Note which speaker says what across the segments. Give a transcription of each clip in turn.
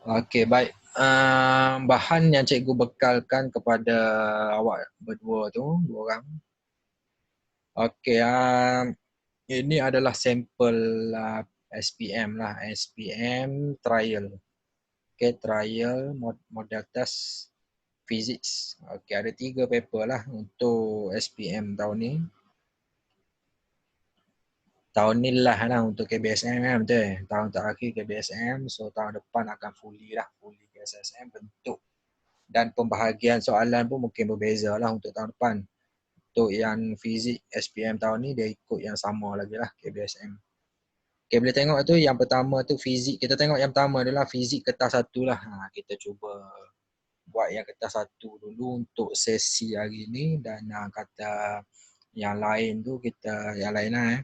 Speaker 1: Okey, baik. Bahan yang cikgu bekalkan kepada awak berdua tu, dua orang. Okey, ini adalah sampel SPM lah, SPM trial. Okey, trial model test physics. Okey, ada 3 paper lah untuk SPM tahun ni. Tahun ni lah untuk KBSM kan, betul? Tahun terakhir KBSM, so tahun depan akan fully KSSM bentuk. Dan pembahagian soalan pun mungkin berbeza lah untuk tahun depan. Untuk yang fizik SPM tahun ni dia ikut yang sama lagi lah KBSM. Okay, boleh tengok tu yang pertama tu fizik. Kita tengok yang pertama adalah fizik kertas 1 lah. Kita cuba buat yang kertas 1 dulu untuk sesi hari ni dan kata yang lain tu kita yang lain lah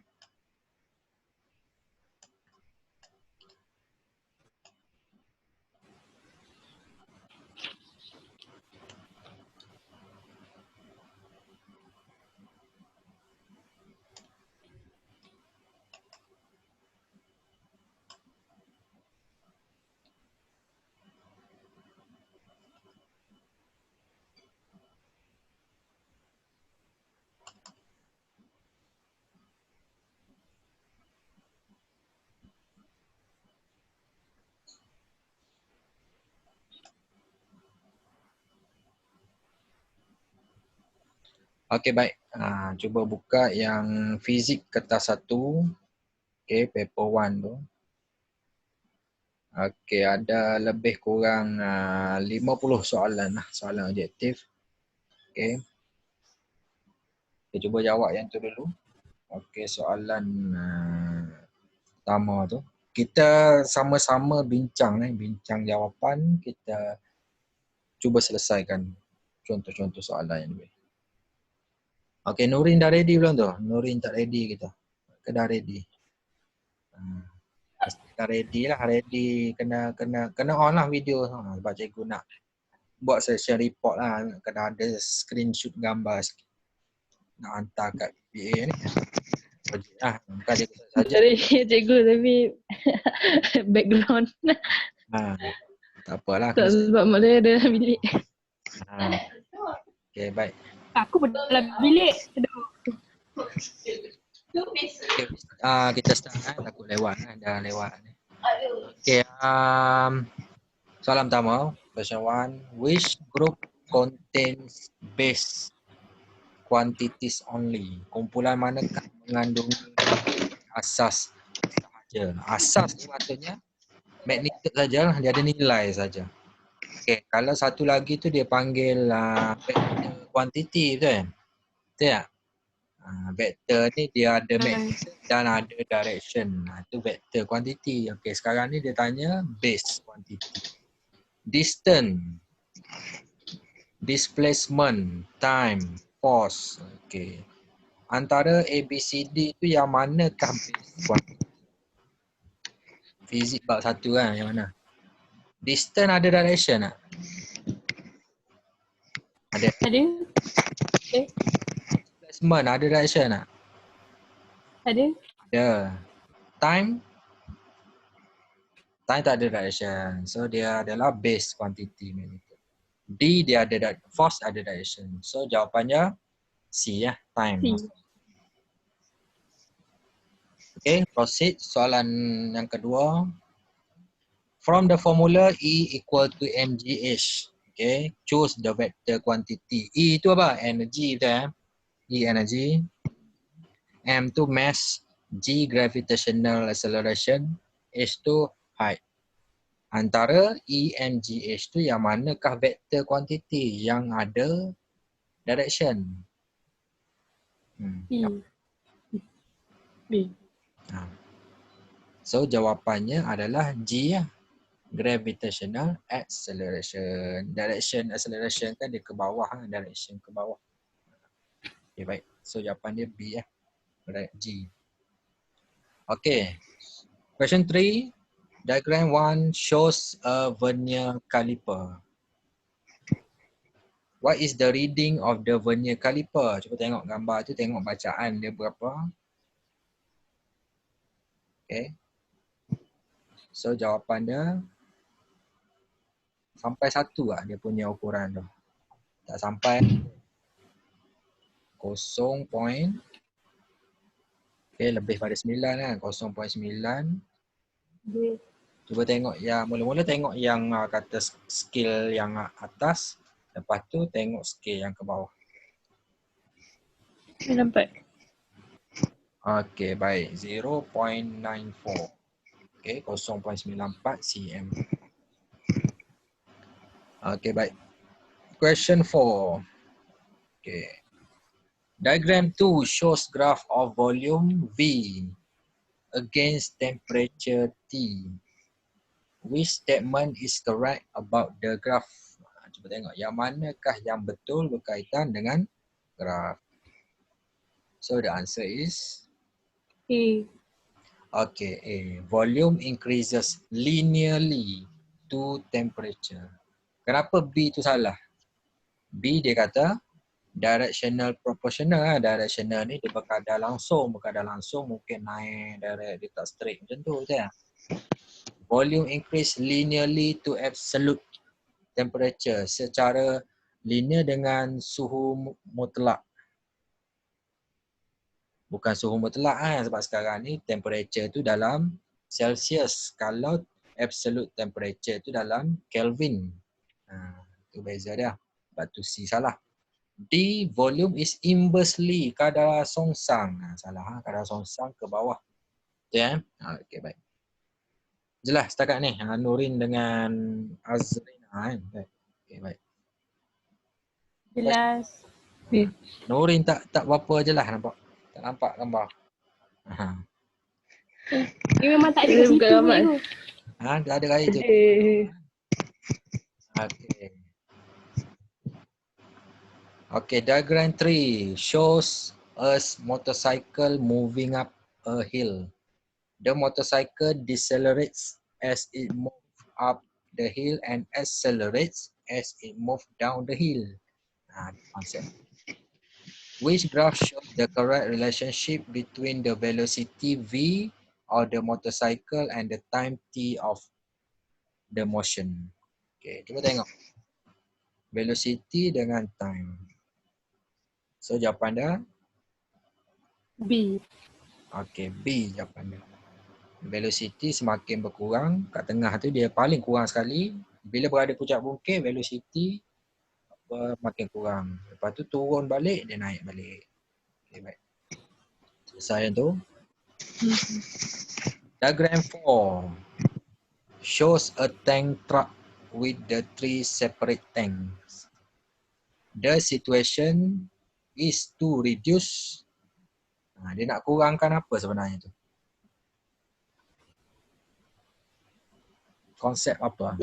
Speaker 1: Okey, baik. Cuba buka yang fizik kertas 1. Okey, paper 1 tu. Okey, ada lebih kurang 50 soalan lah, soalan objektif. Okey. Kita cuba jawab yang tu dulu. Okey, soalan pertama tu. Kita sama-sama bincang jawapan, kita cuba selesaikan contoh-contoh soalan yang lebih. Okey, Nurin dah ready belum tu? Nurin tak ready kita. Ke dah ready? Dah ready lah, ready. Kena on lah video sebab cikgu nak buat session report lah, kena ada screenshot gambar sikit. Nak hantar kat PA ni. Projek lah, bukan cikgu saja.
Speaker 2: Dari cikgu tapi background.
Speaker 1: Tak apalah.
Speaker 2: Tak sebab mak saya ada dalam bilik.
Speaker 1: Okay, baik.
Speaker 2: Aku dalam bilik.
Speaker 1: Okay, kita start takut lewat dah lewat. Okay, soalan pertama, question 1. Which group contains base quantities only? Kumpulan manakah mengandungi asas sahaja? Asas ni maksudnya magnitude saja, dia ada nilai saja. Okay, kalau satu lagi tu dia panggil vector quantity, betul kan? Betul tak? Vector ni dia ada magnitude dan ada direction. Itu vector quantity. Okay, sekarang ni dia tanya base quantity. Distance, displacement, time, force. Okay. Antara ABCD tu yang manakah base quantity? Fizik bab 1 kan, yang mana? Distance ada direction tak? Ada.
Speaker 2: Okay.
Speaker 1: Displacement ada direction tak?
Speaker 2: Ada.
Speaker 1: Ada. Time? Time tak ada direction. So dia adalah base quantity. D dia ada force ada direction. So jawapannya C ya, time.
Speaker 2: C.
Speaker 1: Okay, proceed. Soalan yang kedua. From the formula E equal to mgh. Okay, choose the vector quantity. E itu apa? Energy, betul ya? E energy. M tu mass. G gravitational acceleration. H tu height. Antara E and GH tu yang manakah vector quantity yang ada direction?
Speaker 2: B. B.
Speaker 1: So jawapannya adalah G ya. Gravitational acceleration. Direction acceleration kan dia ke bawah, direction ke bawah. Okay, baik. So jawapan dia B ya. Right, G. Okay. Question 3. Diagram 1 shows a vernier caliper. What is the reading of the vernier caliper? Cuba tengok gambar tu, tengok bacaan dia berapa. Okay. So jawapan dia Sampai 1 lah dia punya ukuran tu. Tak sampai 0. Okay, lebih pada 9 kan. 0.9.
Speaker 2: B.
Speaker 1: Cuba tengok yang mula-mula tengok yang kata scale yang atas. Lepas tu tengok scale yang ke bawah.
Speaker 2: Saya nampak.
Speaker 1: Okay, baik. 0.94. Okay, 0.94 cm. Okay, baik. Question 4. Okay. Diagram 2 shows graph of volume V against temperature T. Which statement is correct about the graph? Cuba tengok yang manakah yang betul berkaitan dengan graph. So the answer is
Speaker 2: A.
Speaker 1: okay, A. Volume increases linearly to temperature. Kenapa B tu salah? B dia kata directional proportional lah. Directional ni dia berkadar langsung mungkin naik direct, dia tak straight macam tu je. Volume increase linearly to absolute temperature, secara linear dengan suhu mutlak. Bukan suhu mutlak kan, sebab sekarang ni temperature tu dalam Celsius. Kalau absolute temperature tu dalam Kelvin. Tu beza dia. Sebab tu C salah. D, volume is inversely, kadar songsang. Salah, kadar songsang ke bawah. Tu ya. Okey, baik. Jelas setakat ni. Nurin dengan Azrin. Okey, baik.
Speaker 2: Jelas.
Speaker 3: B.
Speaker 1: Nurin tak berapa jelas nampak. Tak nampak gambar.
Speaker 2: Dia memang tak ada
Speaker 3: Dia
Speaker 2: kat
Speaker 3: bukan
Speaker 2: situ
Speaker 3: ramai.
Speaker 2: tu.
Speaker 1: Tak ada kali tu. Okey. Okay, diagram 3 shows us motorcycle moving up a hill. The motorcycle decelerates as it moves up the hill and accelerates as it moves down the hill. Konsep. Which graph shows the correct relationship between the velocity V of the motorcycle and the time T of the motion? Okay, cuba tengok. Velocity dengan time. So jawapan dia,
Speaker 2: B.
Speaker 1: okay, B jawapan dia. Velocity semakin berkurang, kat tengah tu dia paling kurang sekali. Bila berada puncak bukit, velocity makin kurang. Lepas tu turun balik, dia naik balik. Okay, baik. Selesai yang tu. Diagram 4 shows a tank truck with the 3 separate tanks. The situation is to reduce. Dia nak kurangkan apa sebenarnya tu? Konsep apa?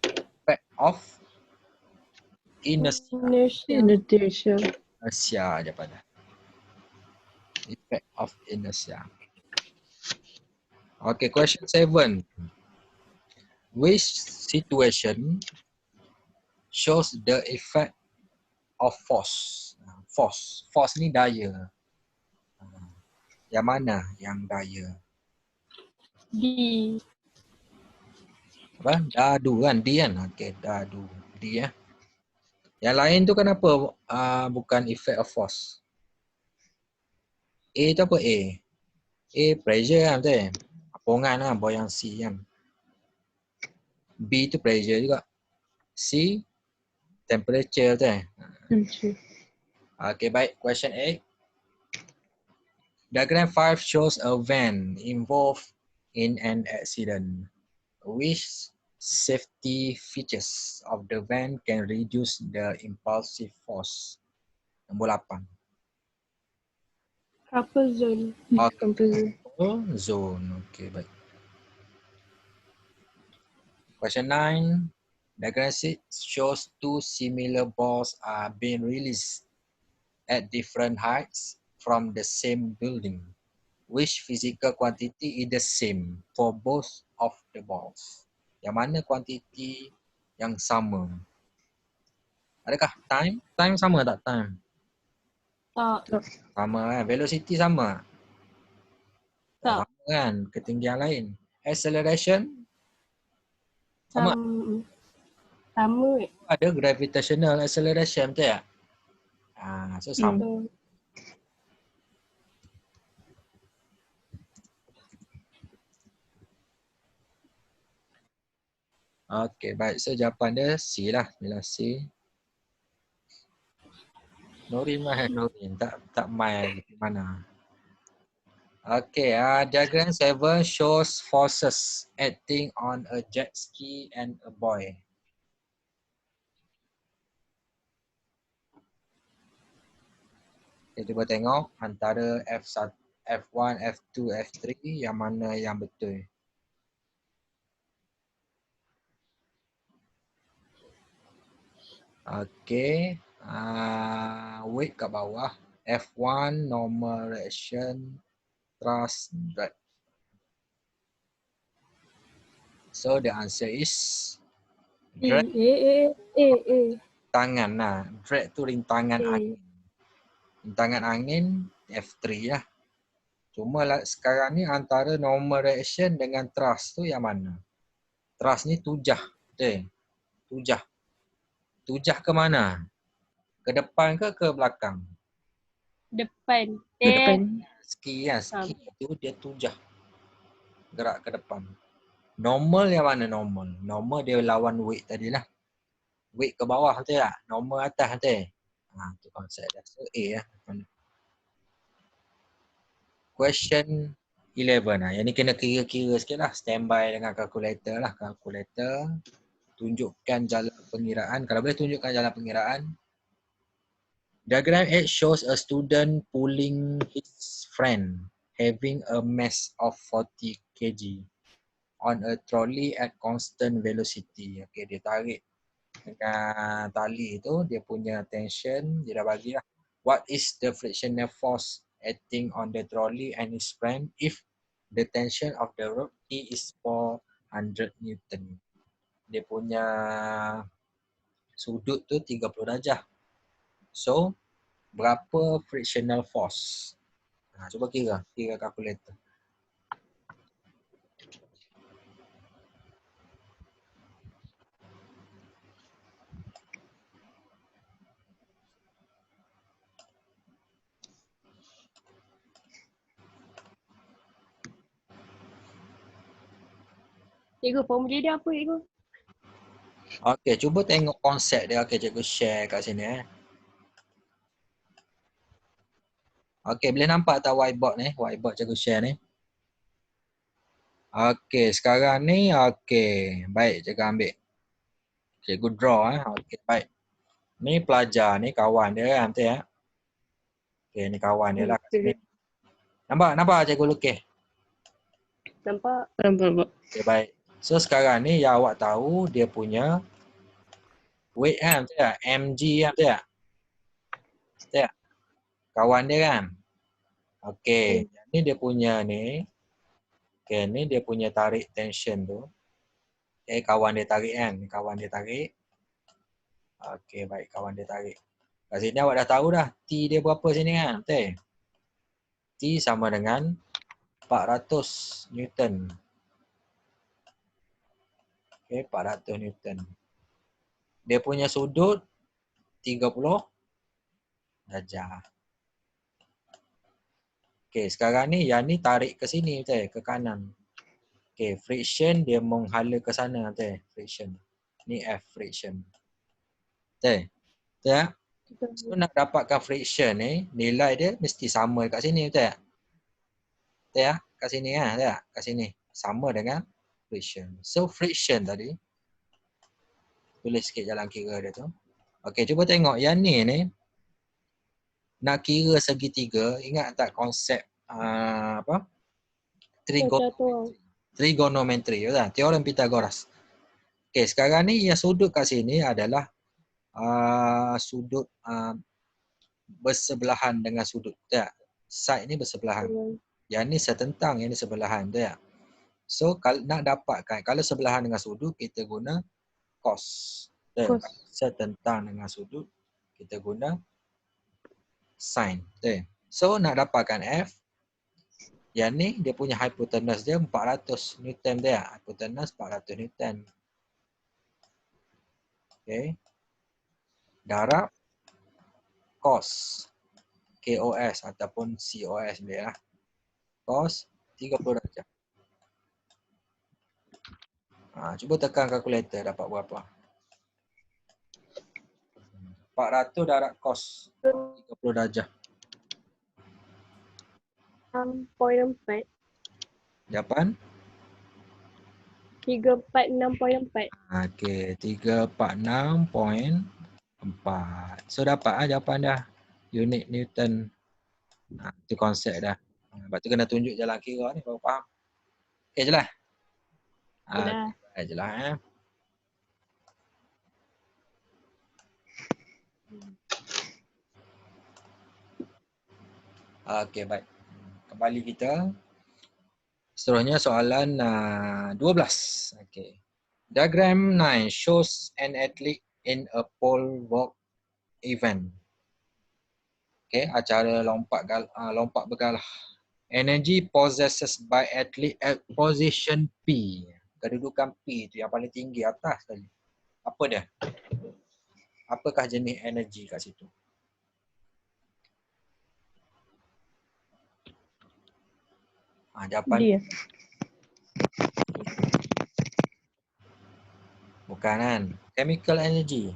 Speaker 1: Effect of inertia.
Speaker 3: Inertia.
Speaker 1: Inertia je pada. Effect of inertia. Okay, question 7. Which situation shows the effect of force? Force ni daya. Yang mana yang daya?
Speaker 2: D.
Speaker 1: Apa? Dadu kan? D kan? Okay, dadu. D ya. Yang lain tu kenapa bukan effect of force? A tu apa A? A pressure kan, betul? Apongan lah, buoyancy kan. B tu pressure juga. C temperature, betul? Okay, baik. Question 8. Diagram 5 shows a van involved in an accident. Which safety features of the van can reduce the impulsive force? Nombor 8.
Speaker 2: Couple zone.
Speaker 1: Zone. Okay, baik. Question 9. Diagram 6 shows 2 similar balls are being released at different heights from the same building. Which physical quantity is the same for both of the balls? Yang mana kuantiti yang sama? Adakah time? Time sama tak time?
Speaker 2: Tak.
Speaker 1: Sama kan? Velocity sama?
Speaker 2: Tak.
Speaker 1: Sama kan? Ketinggian lain. Acceleration? Sama?
Speaker 2: Sama.
Speaker 1: Ada gravitational acceleration betul tak? So sama.
Speaker 2: Betul.
Speaker 1: Okey, baik. So jawapan dia C lah. Bila C. Nurin mana Nurin? Tak main di mana. Okay, diagram 7 shows forces acting on a jet ski and a boy. Kita cuba tengok antara F1, F1, F2, F3 yang mana yang betul. Okay, weight kat bawah. F1 normal reaction, thrust drag. So the answer is drag. Tangan lah. Drag tu rintangan angin. Rintangan angin F3 lah. Cuma lah, sekarang ni antara normal reaction dengan thrust tu yang mana? Thrust ni tujah. Betul? Tujah. Tujah ke mana? Ke depan ke belakang?
Speaker 2: Depan.
Speaker 3: Depan.
Speaker 1: Ski kan. Ski tu dia tujah. Gerak ke depan. Normal yang mana normal? Normal dia lawan weight tadilah. Weight ke bawah betul tak? Normal atas betul? Tu konsep dah. So A lah. Question 11 lah. Yang ni kena kira-kira sikit lah. Standby dengan calculator lah. Calculator. Tunjukkan jalan pengiraan. Kalau boleh tunjukkan jalan pengiraan. Diagram 8 shows a student pulling his friend having a mass of 40 kg on a trolley at constant velocity. Okay, dia tarik dengan tali tu, dia punya tension, dia dah bagi lah. What is the frictional force acting on the trolley and his friend if the tension of the rope T is 400 Newton? Dia punya sudut tu 30 darjah. So, berapa frictional force? Cuba kira kalkulator.
Speaker 2: Cikgu, formula dia apa cikgu?
Speaker 1: Okey, cuba tengok konsep dia. Okey, cikgu share kat sini. Okey, boleh nampak tak whiteboard ni? Whiteboard cikgu share ni. Okey, sekarang ni okey. Baik, cikgu ambil. Cikgu draw Okey, baik. Ni pelajar ni, kawan dia kan, betul ya? Okey, ni kawan dia lah kat sini. Nampak cikgu lukis?
Speaker 2: Nampak?
Speaker 3: Nampak.
Speaker 1: Okey, baik. So sekarang ni yang awak tahu dia punya weight kan, betul tak? mg kan, betul tak? Betul tak? Kawan dia kan? Okey, ni dia punya ni. Okey, ni dia punya tarik tension tu. Kawan dia tarik kan? Kawan dia tarik. Okey, baik, kawan dia tarik. Kat sini awak dah tahu dah T dia berapa sini kan? Betul? T sama dengan 400 Newton. Okey, 400 Newton. Dia punya sudut 30 darjah. Okey, sekarang ni yang ni tarik ke sini betul? Ke kanan. Okey, friction dia menghala ke sana betul? Friction. Ni F friction. Betul? Betul tak? So nak dapatkan friction ni, nilai dia mesti sama kat sini betul tak? Betul tak? Kat sini kan? Betul tak? Kat sini. Sama dengan friction. So friction tadi, tulis sikit jalan kira dia tu. Okey, cuba tengok yang ni nak kira segitiga, ingat tak konsep apa? Trigonometry, betul tak? Teorem Pythagoras. Okey, sekarang ni yang sudut kat sini adalah sudut bersebelahan dengan sudut, betul tak? Side ni bersebelahan. Yang ni setentang, yang ni sebelahan, betul tak? So kalau nak dapatkan, kalau sebelahan dengan sudut kita guna cos. Betul? Kalau setentang dengan sudut kita guna sin. Betul? So nak dapatkan F, yang ni dia punya hypotenuse dia 400 Newton, betul tak? Hypotenuse 400 Newton. Okay. Darab cos. KOS ataupun COS boleh lah. Cos 30 darjah. Cuba tekan kalkulator dapat berapa? 400 darab cos 30 darjah.
Speaker 2: 6.4.
Speaker 1: Jawapan?
Speaker 2: 346.4.
Speaker 1: Okey, 346.4. So dapat jawapan dah. Unit Newton. Itu konsep dah. Lepas tu kena tunjuk jalan kira ni baru faham. Okey je lah.
Speaker 2: Yelah.
Speaker 1: Okey je lah. Okey, baik. Kembali kita. Seterusnya soalan 12. Okey. Diagram 9 shows an athlete in a pole vault event. Okay, acara lompat bergalah. Energy possessed by athlete at position P. Kedudukan P tu yang paling tinggi atas tadi. Apa dia? Apakah jenis energi kat situ? Jawapan
Speaker 2: Dia.
Speaker 1: bukan kan? Chemical energy.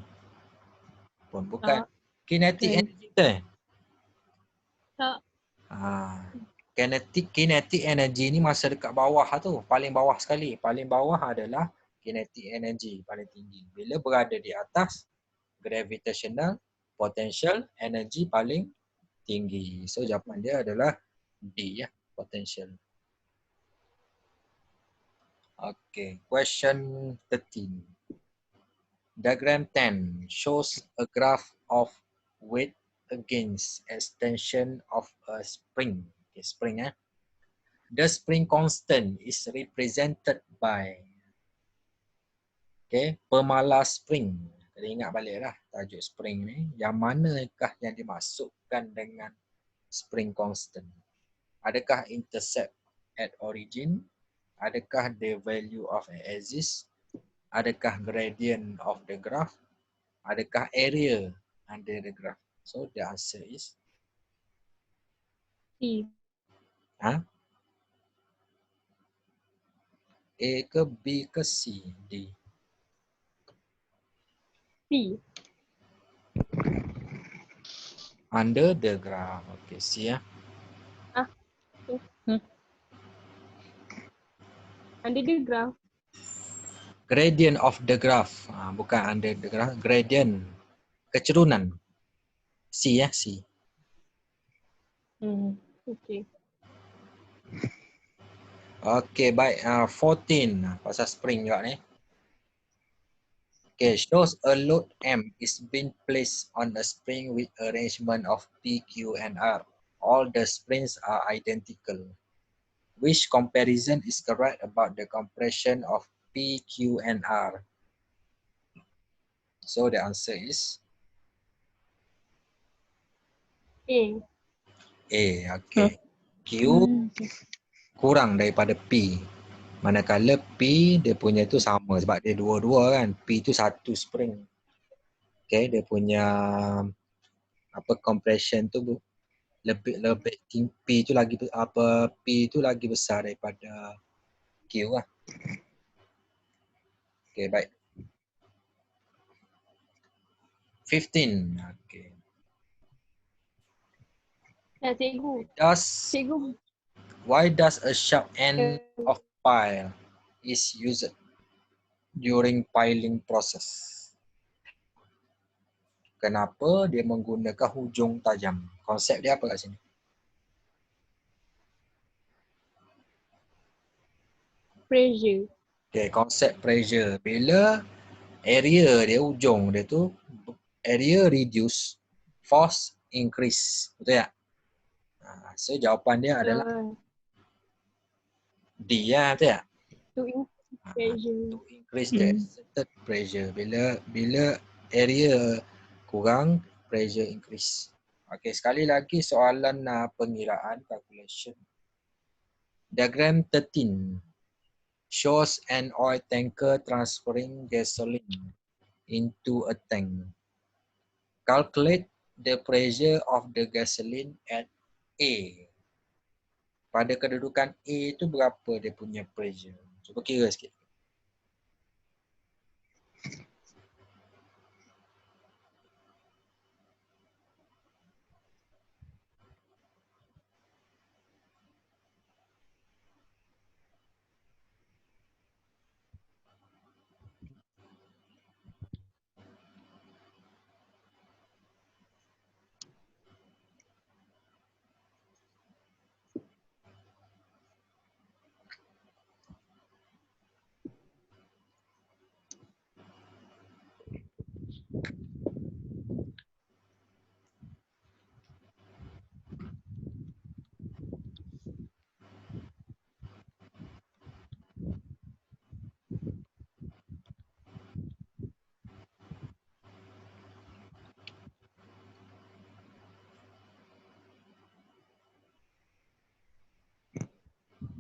Speaker 1: Pun bukan.
Speaker 2: Tak.
Speaker 1: Kinetic
Speaker 2: Bukan.
Speaker 1: energy tu.
Speaker 2: Tak.
Speaker 1: Kinetic energy ni masa dekat bawah tu. Paling bawah sekali. Paling bawah adalah kinetic energy. Paling tinggi. Bila berada di atas, gravitational potential energy paling tinggi. So jawapan dia adalah D ya. Potential. Okay. Question 13. Diagram 10 shows a graph of weight against extension of a spring. Okay, spring eh. The spring constant is represented by pemalas spring. Kita ingat baliklah tajuk spring ni. Yang manakah yang dimasukkan dengan spring constant? Adakah intercept at origin? Adakah the value of an axis? Adakah gradient of the graph? Adakah area under the graph? So the answer is
Speaker 2: C.
Speaker 1: A ke B ke C? D.
Speaker 2: C.
Speaker 1: Under the graph. Okay, C ya.
Speaker 2: Under the graph.
Speaker 1: Gradient of the graph. Bukan under the graph. Gradient. Kecerunan. C ya, C.
Speaker 2: Okay.
Speaker 1: Okay, baik. 14. Pasal spring juga ni. Okay, shows a load M is being placed on a spring with arrangement of P, Q, and R. All the springs are identical. Which comparison is correct about the compression of P, Q, and R? So the answer is
Speaker 2: A.
Speaker 1: A. Okay. Q kurang daripada P. Manakala P dia punya tu sama sebab dia dua-dua kan. P tu satu spring. Okay, dia punya compression tu lebih P tu lagi P tu lagi besar daripada Q lah. Okay, baik. 15. Okay.
Speaker 2: Ya, cikgu. Cikgu.
Speaker 1: Why does a sharp end of pile is used during piling process? Kenapa dia menggunakan hujung tajam? Konsep dia apa kat sini?
Speaker 2: Pressure.
Speaker 1: Okay, konsep pressure. Bila area dia, hujung dia tu, area reduce, force increase. Betul tak? So jawapan dia adalah D ya, betul tak?
Speaker 2: To increase pressure.
Speaker 1: To increase the exerted pressure. Bila area kurang, pressure increase. Okay, sekali lagi soalan pengiraan calculation. Diagram 13 shows an oil tanker transferring gasoline into a tank. Calculate the pressure of the gasoline at A. Pada kedudukan A tu berapa dia punya pressure? Cuba kira sikit.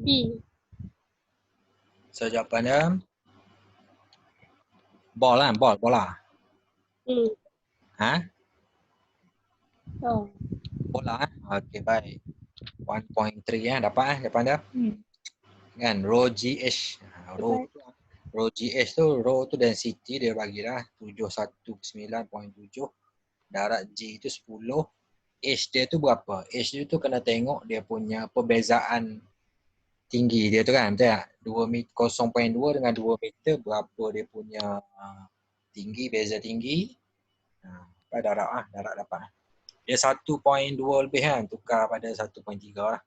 Speaker 2: B.
Speaker 1: So jawapannya bola.
Speaker 2: Hmm.
Speaker 1: Ha?
Speaker 2: Oh.
Speaker 1: Bola. Okey, baik. 1.3 dapat jawapan dia. Kan rho GH. Rho GH tu density dia bagi dah 719.7. Darat G tu 10. H dia tu berapa? H dia tu kena tengok dia punya perbezaan tinggi dia tu kan, betul tak? 0.2 dengan 2 meter berapa dia punya tinggi, beza tinggi. Darat dapat. Dia 1.2 lebih kan, tukar pada 1.3 lah.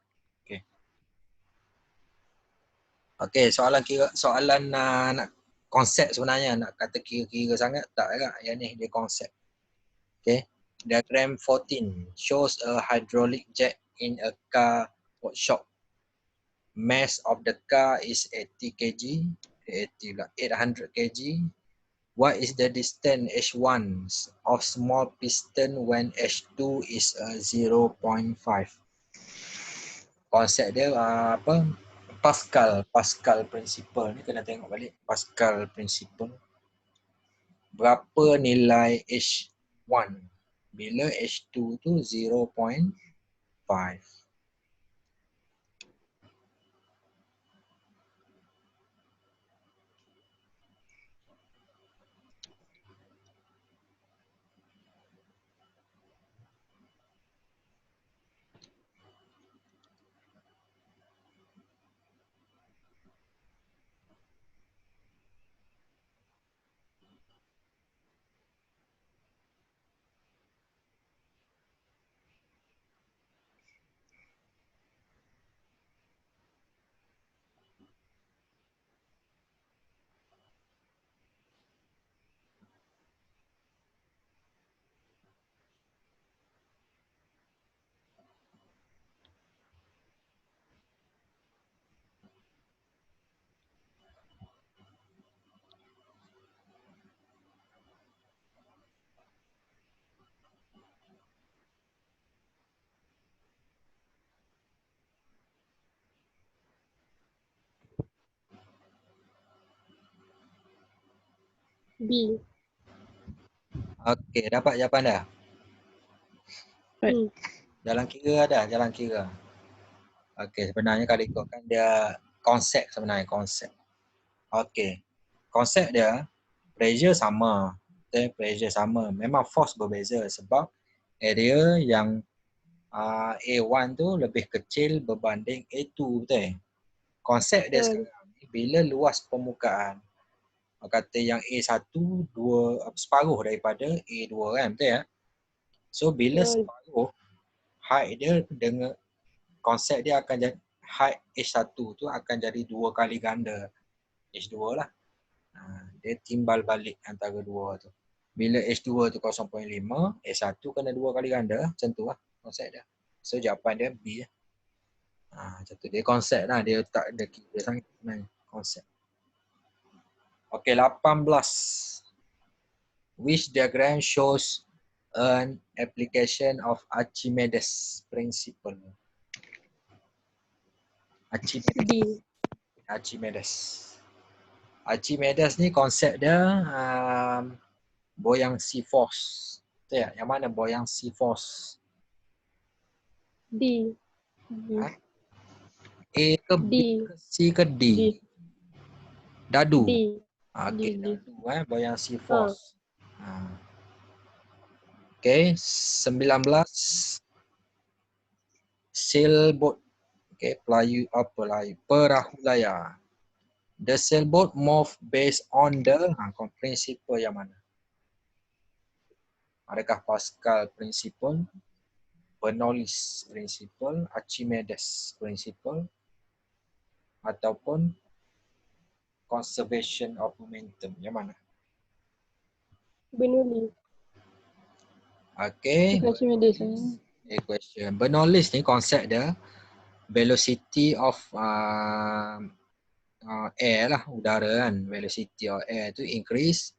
Speaker 1: Okey, soalan nak konsep sebenarnya, nak kata kira-kira sangat tak agak. Yang ni dia konsep. Okay. Diagram 14 shows a hydraulic jet in a car workshop. Mass of the car is 80 kg, 800 kg. What is the distance H1 of small piston when H2 is 0.5? Konsep dia apa? Pascal principle ni kena tengok balik. Pascal principle. Berapa nilai H1 bila H2 tu 0.5?
Speaker 2: B.
Speaker 1: Okey, dapat jawapan dah?
Speaker 2: Hmm.
Speaker 1: Jalan kira ada, jalan kira. Okey, sebenarnya kalau ikutkan dia konsep sebenarnya, konsep. Okey. Konsep dia pressure sama. Okay, pressure sama. Memang force berbeza sebab area yang A1 tu lebih kecil berbanding A2, betul? Konsep dia sekarang ni bila luas permukaan, kata yang A1 separuh daripada A2 kan, betul ya? So bila separuh, height dia dengan konsep dia akan jadi height H1 tu akan jadi 2 kali ganda H2 lah. Dia timbal balik antara dua tu. Bila H2 tu 0.5, H1 kena 2 kali ganda, macam tu lah konsep dia. So jawapan dia B lah. Macam tu. Dia konsep lah, dia tak ada kira sangat sebenarnya. Konsep. Okay, 18. Which diagram shows an application of Archimedes principle? Archimedes ni konsep dia Buoyancy force. Betul tak? Yang mana buoyancy force?
Speaker 2: D.
Speaker 1: Ha? A ke B
Speaker 2: D.
Speaker 1: ke C ke D?
Speaker 2: D.
Speaker 1: Dadu.
Speaker 2: D.
Speaker 1: Okey,
Speaker 2: D.
Speaker 1: dadu buoyancy
Speaker 2: Ha.
Speaker 1: force. Okey, 19 sailboat. Okey, perahu layar. The sailboat move based on the principle yang mana? Adakah Pascal principle, Bernoulli principle, Archimedes principle ataupun conservation of momentum? Yang mana?
Speaker 2: Bernoulli.
Speaker 1: Okey.
Speaker 2: Archimedes.
Speaker 1: Equation. Bernoulli ni konsep dia velocity of air lah, udara kan. Velocity of air tu increase.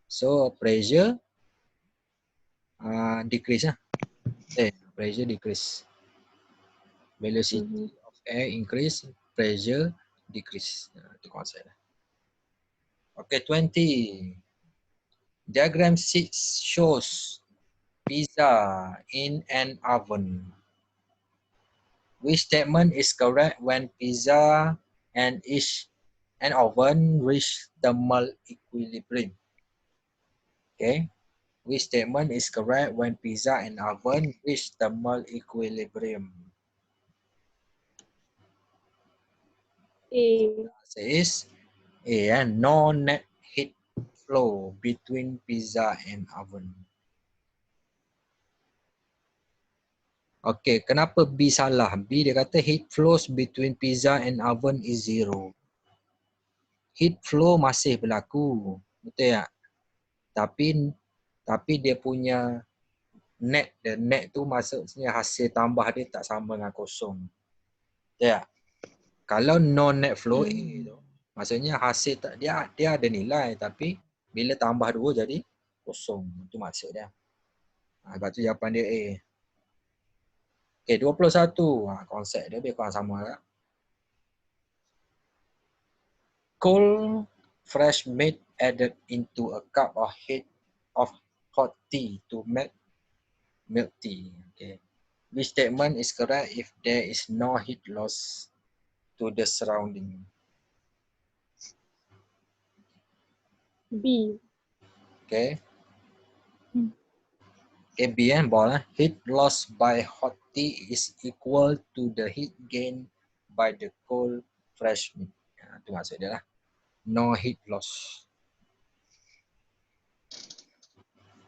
Speaker 1: So pressure decrease lah. Pressure decrease. Velocity of air increase, pressure decrease. Itu konsep dia. Okay, 20. Diagram 6 shows pizza in an oven. Which statement is correct when pizza and an oven reach thermal equilibrium? Okay. Which statement is correct when pizza and oven reach thermal equilibrium?
Speaker 2: A.
Speaker 1: Answer is A. No net heat flow between pizza and oven. Okay, kenapa B salah? B dia kata heat flows between pizza and oven is 0. Heat flow masih berlaku, betul tak? Tapi dia punya net tu maksudnya hasil tambah dia tak sama dengan kosong. Betul tak? Kalau no net flow A tu, maksudnya hasil tak, dia ada nilai tapi bila tambah 2 jadi kosong. Itu maksud dia. Sebab tu jawapan dia A. Okay, 21. Konsep dia lebih kurang sama tak? Cold fresh meat added into a cup of hot tea to make milk tea. Okay. Which statement is correct if there is no heat loss to the surrounding?
Speaker 2: B.
Speaker 1: Okay. Okay, B bawah. Heat loss by hot tea is equal to the heat gain by the cold fresh meat. Itu maksud dia lah. No heat loss.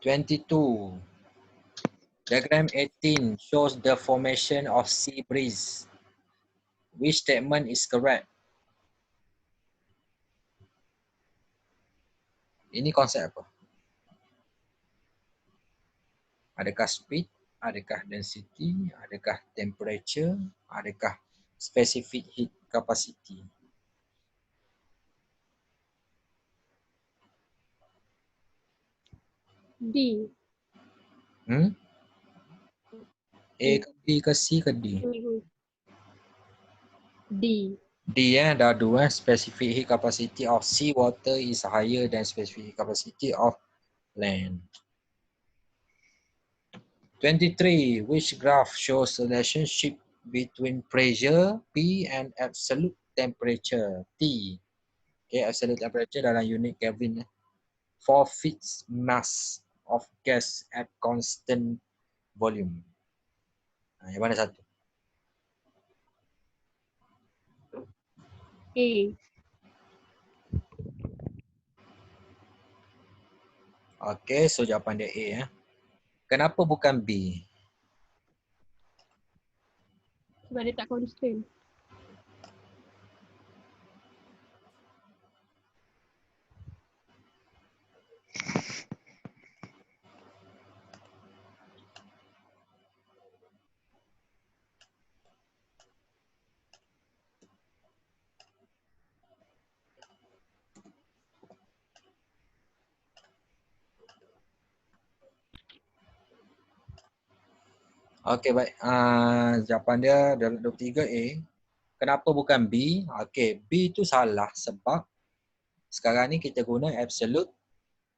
Speaker 1: 22. Diagram 18 shows the formation of sea breeze. Which statement is correct? Ini konsep apa? Adakah speed? Adakah density? Adakah temperature? Adakah specific heat capacity?
Speaker 2: D.
Speaker 1: A ke B ke C ke D?
Speaker 2: D.
Speaker 1: D dah dua. Specific heat capacity of sea water is higher than specific heat capacity of land. 23. Which graph shows the relationship between pressure P and absolute temperature T? Okay, absolute temperature dalam unit Kelvin. For fixed mass of gas at constant volume. Yang mana satu?
Speaker 2: A.
Speaker 1: Okay, so jawapan dia A. Kenapa bukan B?
Speaker 2: Sebab dia tak constant.
Speaker 1: Okay, baik. Jawapan dia 23A. Kenapa bukan B? Okay, B tu salah sebab sekarang ni kita guna absolute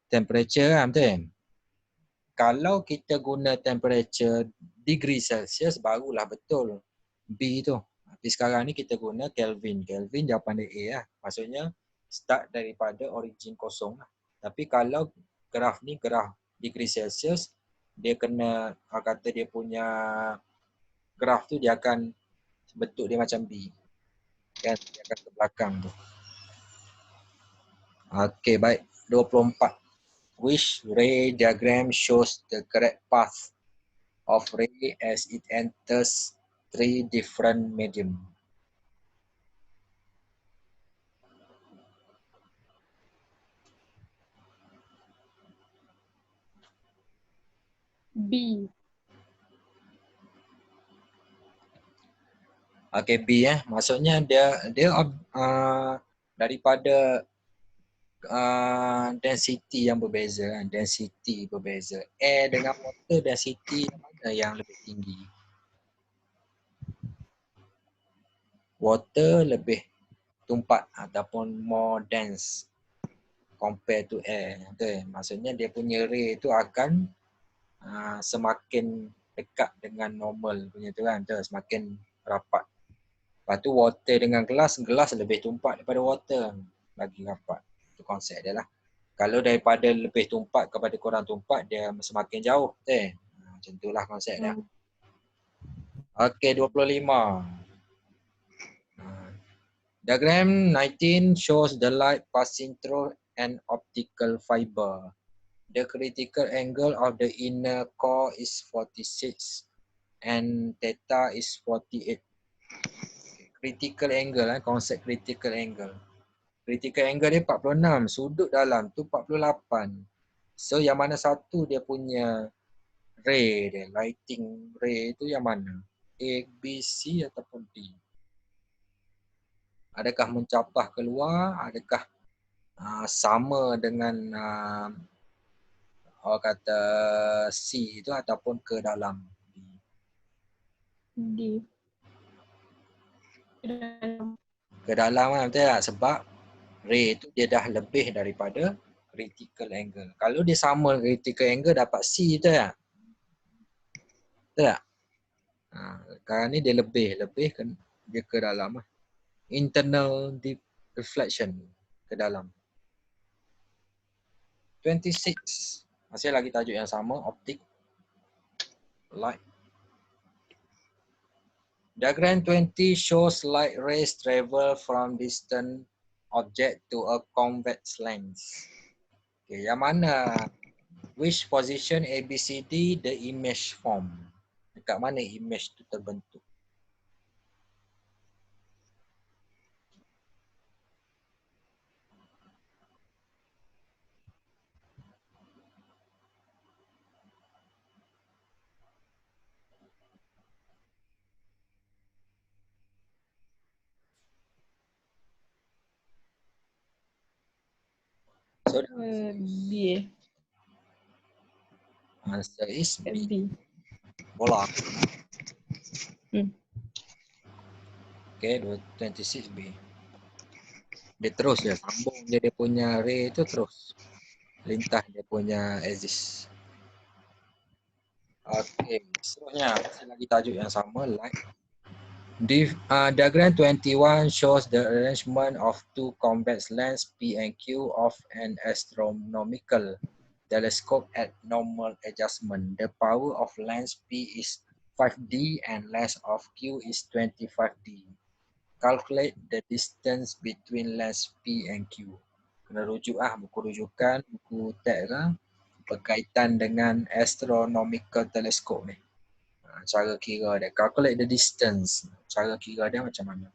Speaker 1: temperature kan, betul kan? Kalau kita guna temperature degree Celsius barulah betul B tu. Tapi sekarang ni kita guna Kelvin. Kelvin jawapan dia A lah. Maksudnya start daripada origin kosong lah. Tapi kalau graf ni graf degree Celsius, dia kena, kata dia punya graf tu dia akan bentuk dia macam B. Kan? Dia akan ke belakang tu. Okey, baik. 24. Which ray diagram shows the correct path of ray as it enters three different medium?
Speaker 2: B.
Speaker 1: Okay, B maksudnya dia daripada density yang berbeza kan, density berbeza. Air dengan water density mana yang lebih tinggi? Water lebih tumpat ataupun more dense compare to air. Betul? Maksudnya dia punya ray tu akan semakin dekat dengan normal punya tu kan, betul? Semakin rapat. Lepas tu water dengan gelas, gelas lebih tumpat daripada water, lagi rapat. Itu konsep dia lah. Kalau daripada lebih tumpat kepada kurang tumpat, dia semakin jauh. Macam itulah konsep dia. Okey, 25. Diagram 19 shows the light passing through an optical fiber. The critical angle of the inner core is 46 and theta is 48. Critical angle, konsep critical angle. Critical angle dia 46, sudut dalam tu 48. So yang mana satu dia punya ray dia, lighting ray tu yang mana? A, B, C ataupun D? Adakah mencapah keluar? Adakah sama dengan orang kata C tu ataupun ke dalam?
Speaker 2: D.
Speaker 1: Ke dalam kan, betul tak? Sebab ray tu dia dah lebih daripada critical angle. Kalau dia sama critical angle dapat C tu tak? Betul tak? Sekarang ni dia lebih kan, dia ke dalam lah. Internal deep reflection ke dalam. 26. Masih lagi tajuk yang sama, optik light. Diagram 20 shows light rays travel from distant object to a convex lens. Okay, yang mana, which position ABCD the image form? Dekat mana image tu terbentuk? So
Speaker 2: B.
Speaker 1: answer is B.
Speaker 2: B.
Speaker 1: Bola.
Speaker 2: Hmm.
Speaker 1: Okay, 26B. Dia terus je, sambung je dia punya ray tu terus. Lintas dia punya axis. Okay, seterusnya masih lagi tajuk yang sama, light. Diagram 21 shows the arrangement of two convex lens P and Q of an astronomical telescope at normal adjustment. The power of lens P is 5D and lens of Q is 25D. Calculate the distance between lens P and Q. Kena rujuk buku rujukan, buku teks berkaitan dengan astronomical telescope ni. Cara kira dia, calculate the distance. Cara kira dia macam mana?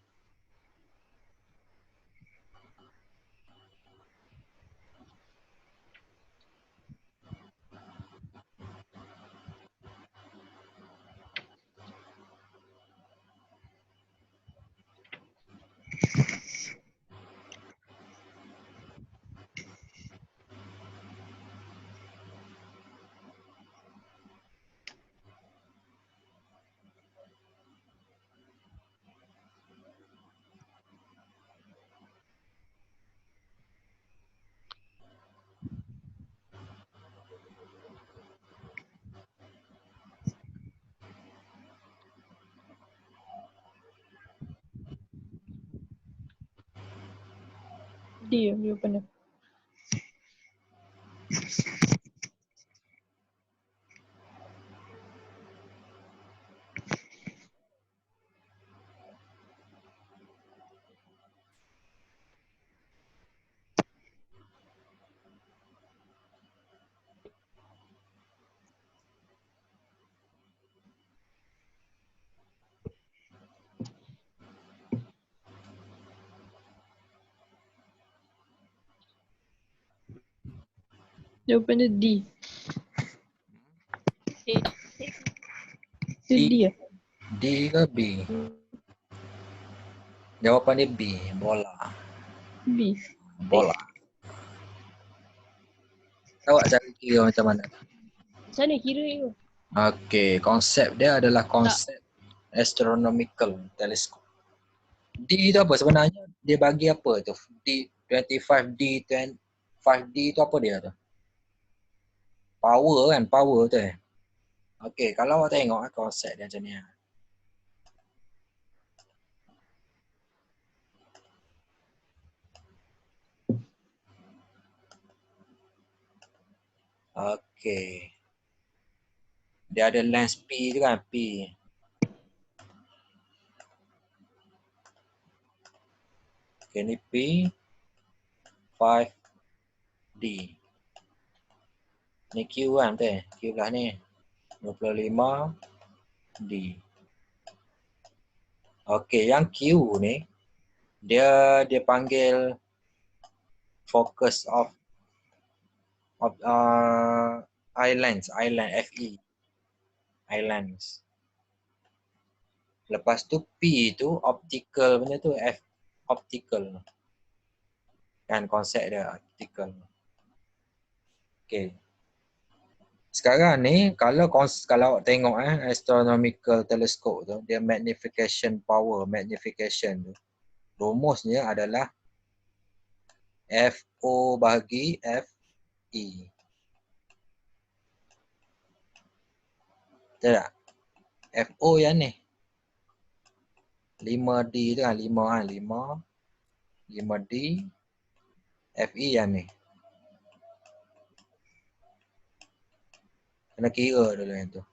Speaker 2: D. Jawapan dia. Jawapan dia D. Dia D ya?
Speaker 1: D ke B? Jawapan dia B, bola.
Speaker 2: B.
Speaker 1: Bola. Awak cari kira macam mana?
Speaker 2: Macam mana kira tu?
Speaker 1: Okey, konsep dia adalah konsep astronomical telescope. D tu apa sebenarnya? Dia bagi apa tu? D 25D 5D tu apa dia tu? Power kan, power tu eh. Okey, kalau awak tengok konsep dia macam ni. Okey. Dia ada lens P tu kan, P. Okey, ni P 5D. Ni Q kan tu eh. Q belah ni 25D. Okey, yang Q ni dia panggil focus of eye lens FE. Eye lens. Lepas tu P tu optical punya tu optical. Kan konsep dia optical. Okey. Sekarang ni kalau awak tengok astronomical telescope tu, dia magnification power, magnification tu. Rumusnya adalah FO bahagi FE. Betul tak? FO yang ni. 5D tu kan, 5D. FE yang ni. Kena kira dulu yang tu.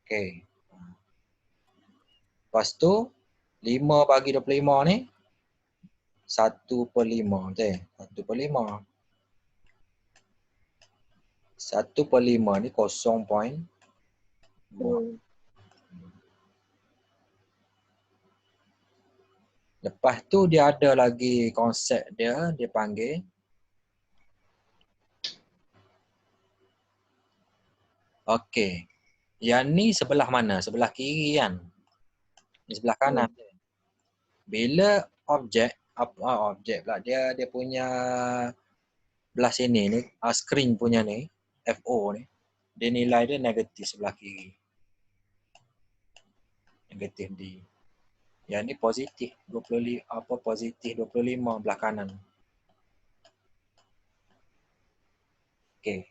Speaker 1: Okey. Lepas tu 5 bagi 25 ni 1/5 betul? 1/5. 1/5 ni 0.2. Lepas tu dia ada lagi konsep dia panggil okey. Yang ni sebelah mana? Sebelah kiri kan? Di sebelah kanan. Bila objek pula dia punya belah sini ni screen punya ni FO ni dia nilai dia negatif sebelah kiri. Negatif D. Yang ni positif 25 positif 25 belah kanan. Okey.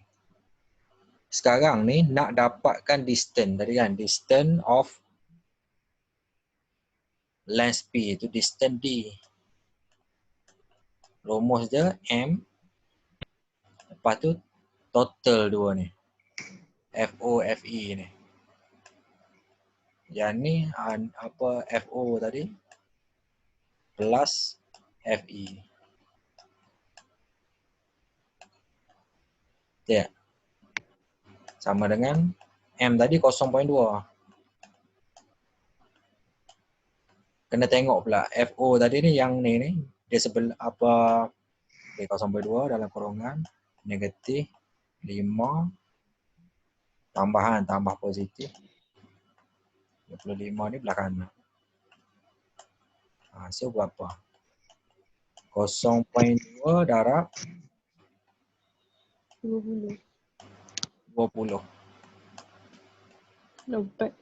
Speaker 1: Sekarang ni nak dapatkan distance tadi kan, distance of lens P itu distance D. Rumus dia M. Lepas tu total dua ni. FO FE ni. Yang ni FO tadi plus FE. Ya. Sama dengan M tadi 0.2. Kena tengok pula FO tadi ni yang ni dia sebelah okay, 0.2 dalam kurungan negatif 5 tambah positif 25 ni belah kanan. So berapa? 0.2 darab
Speaker 2: 20.
Speaker 1: 20.
Speaker 2: Dapat.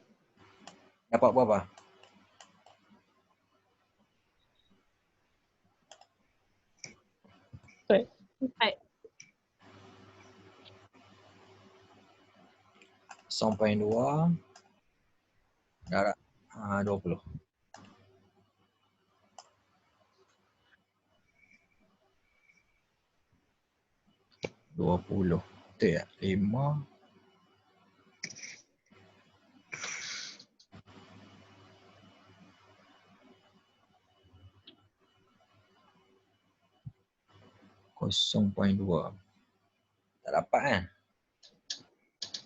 Speaker 1: Dapat berapa?
Speaker 2: Empat.
Speaker 1: 0.2 darab 20. 20. Betul ya? 5. ,2. Tak dapat kan?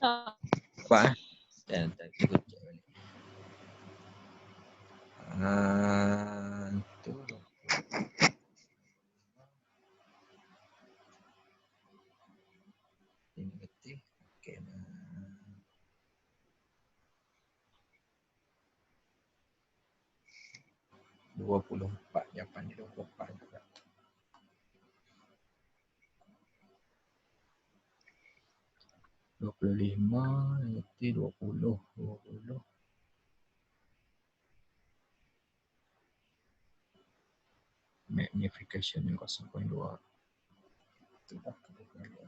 Speaker 2: Tak.
Speaker 1: Dapat kan? Dan cikgu cek balik. Tu. Ini negatif. Okey. 24. Jawapan dia 24 juga. 25 negatif 20. 20. Magnification yang 0.2. Itu dah kali 5.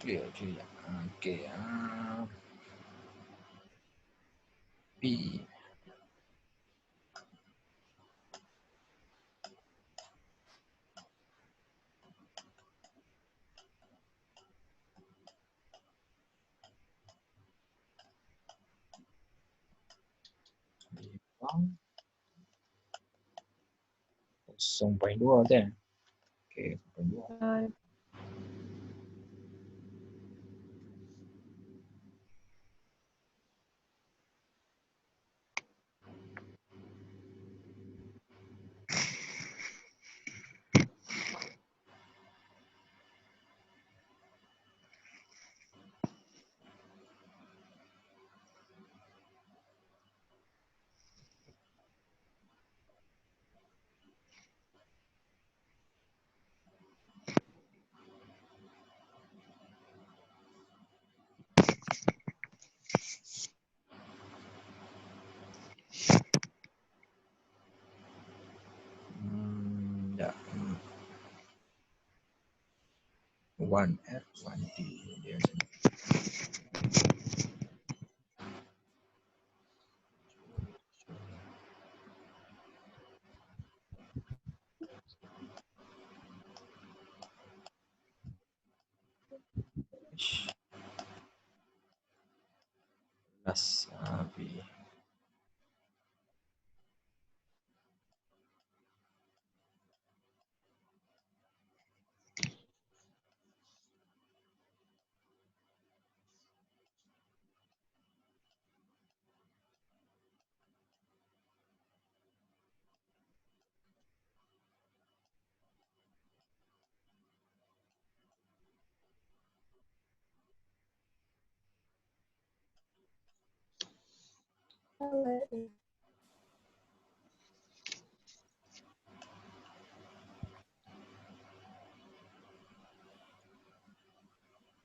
Speaker 1: Clear. Okey. P. Bang. 0.2 kan? Okey, 0.2. Ya. 1F, 1T. Dia macam ni. Ish. Plus B.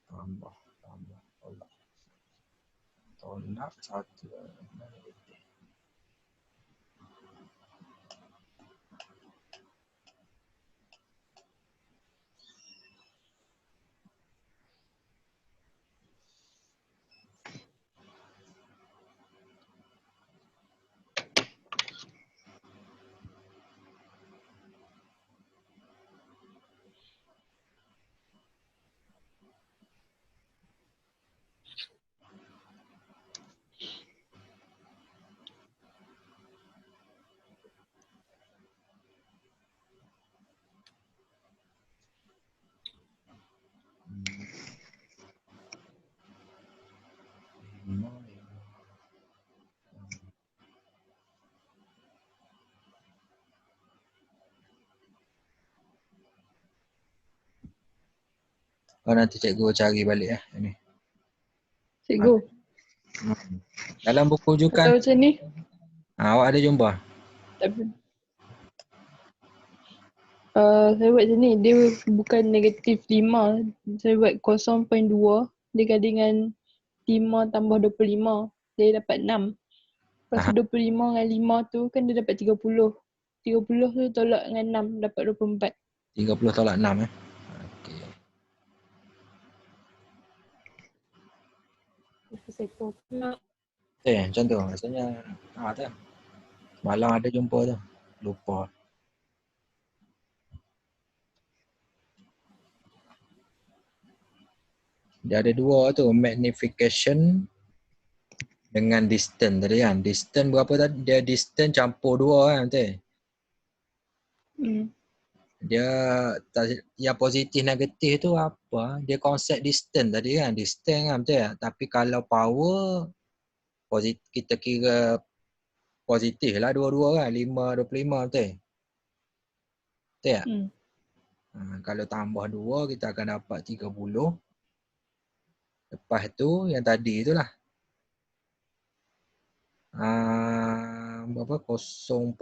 Speaker 1: Tambah. Tolak 1. Nanti cikgu cari balik ni.
Speaker 2: Cikgu.
Speaker 1: Dalam buku
Speaker 2: Kalau
Speaker 1: rujukan,
Speaker 2: macam ni.
Speaker 1: awak ada jumpa?
Speaker 2: Tak apa. Saya buat macam ni. Dia bukan negatif 5. Saya buat 0.2. Dia gandingan 5 tambah 25. Dia dapat 6. Lepas tu 25 dengan 5 tu kan dia dapat 30. 30 tu tolak dengan 6 dapat 24.
Speaker 1: 30 tolak 6 Okey.
Speaker 2: Sektor pula.
Speaker 1: Macam tu. Rasanya tu. Malam ada jumpa tu. Lupa. Dia ada dua tu, magnification dengan distance tadi kan. Distance berapa tadi? Dia distance campur dua kan betul? Dia yang positif negatif tu apa? Dia konsep distance tadi kan. Distance kan betul tak? Tapi kalau power positif, kita kira positif lah dua-dua kan. 5, 25 betul? Betul tak? Kalau tambah 2 kita akan dapat 30. Lepas tu yang tadi itulah. Berapa? 0.2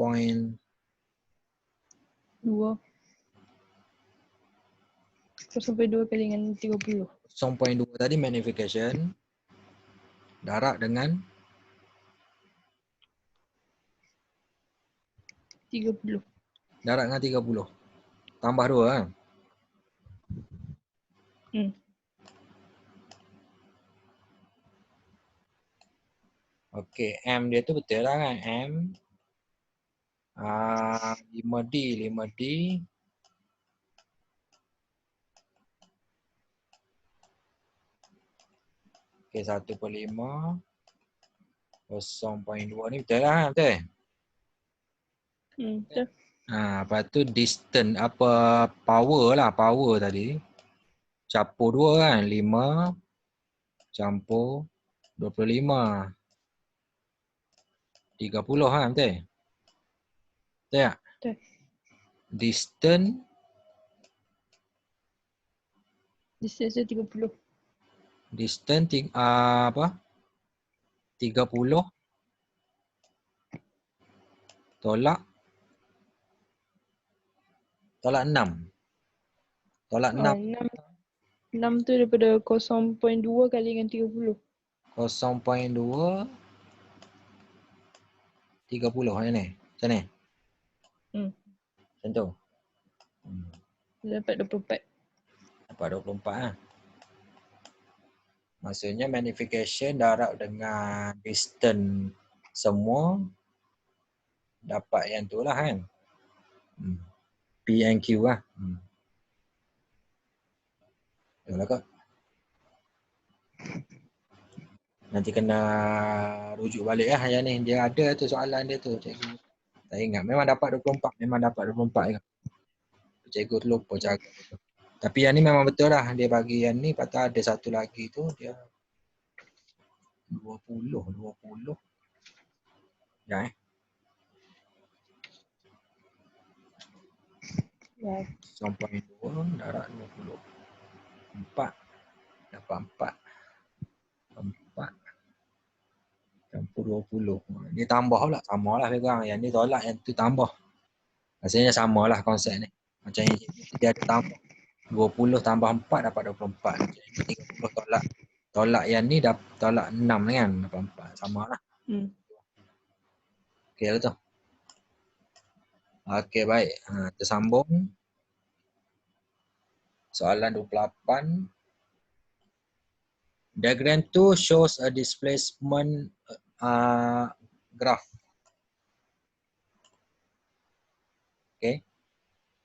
Speaker 2: 0.2 kali dengan 30.
Speaker 1: 0.2 tadi magnification. Darab dengan
Speaker 2: 30.
Speaker 1: darab dengan 30. Tambah 2 kan? Okey, M dia tu betul lah kan? M 5D. Okey, 1/5. 0.2 ni betul lah kan? Betul?
Speaker 2: Betul.
Speaker 1: Lepas tu distance apa power lah. Power tadi. Campur 2 kan? 5 campur 25. 30 kan? Betul? Betul tak?
Speaker 2: Betul.
Speaker 1: Distance
Speaker 2: Distance dia 30.
Speaker 1: apa? 30 tolak 6. Tolak 6.
Speaker 2: 6 tu daripada 0.2 kali dengan 30.
Speaker 1: 0.2 30 macam ni. Macam ni. Macam tu.
Speaker 2: Dia dapat 24.
Speaker 1: Dapat 24 lah. Maksudnya magnification darab dengan distance semua dapat yang tu lah kan. P and Q lah. Yalah kak. Nanti kena rujuk balik lah yang ni. Dia ada tu soalan dia tu cikgu. Tak ingat. Memang dapat 24. Memang dapat 24 kan. Cikgu tu lupa cara tu. Tapi yang ni memang betul lah. Dia bagi yang ni. Lepas tu ada satu lagi tu. Dia 20. Ya 0.2 darab 20. 4. Dapat 4 campur 20. Ni tambah pula. Sama lah lebih kurang. Yang ni tolak, yang tu tambah. Maksudnya sama lah konsep ni. Macam ni dia ada tambah. 20 tambah 4 dapat 24. Macam ni 30 tolak yang ni dah tolak 6 kan. Dapat 4. Sama lah. Okey lah tu. Okey baik. Tersambung. Soalan 28. Diagram 2 shows a displacement graph. Okay.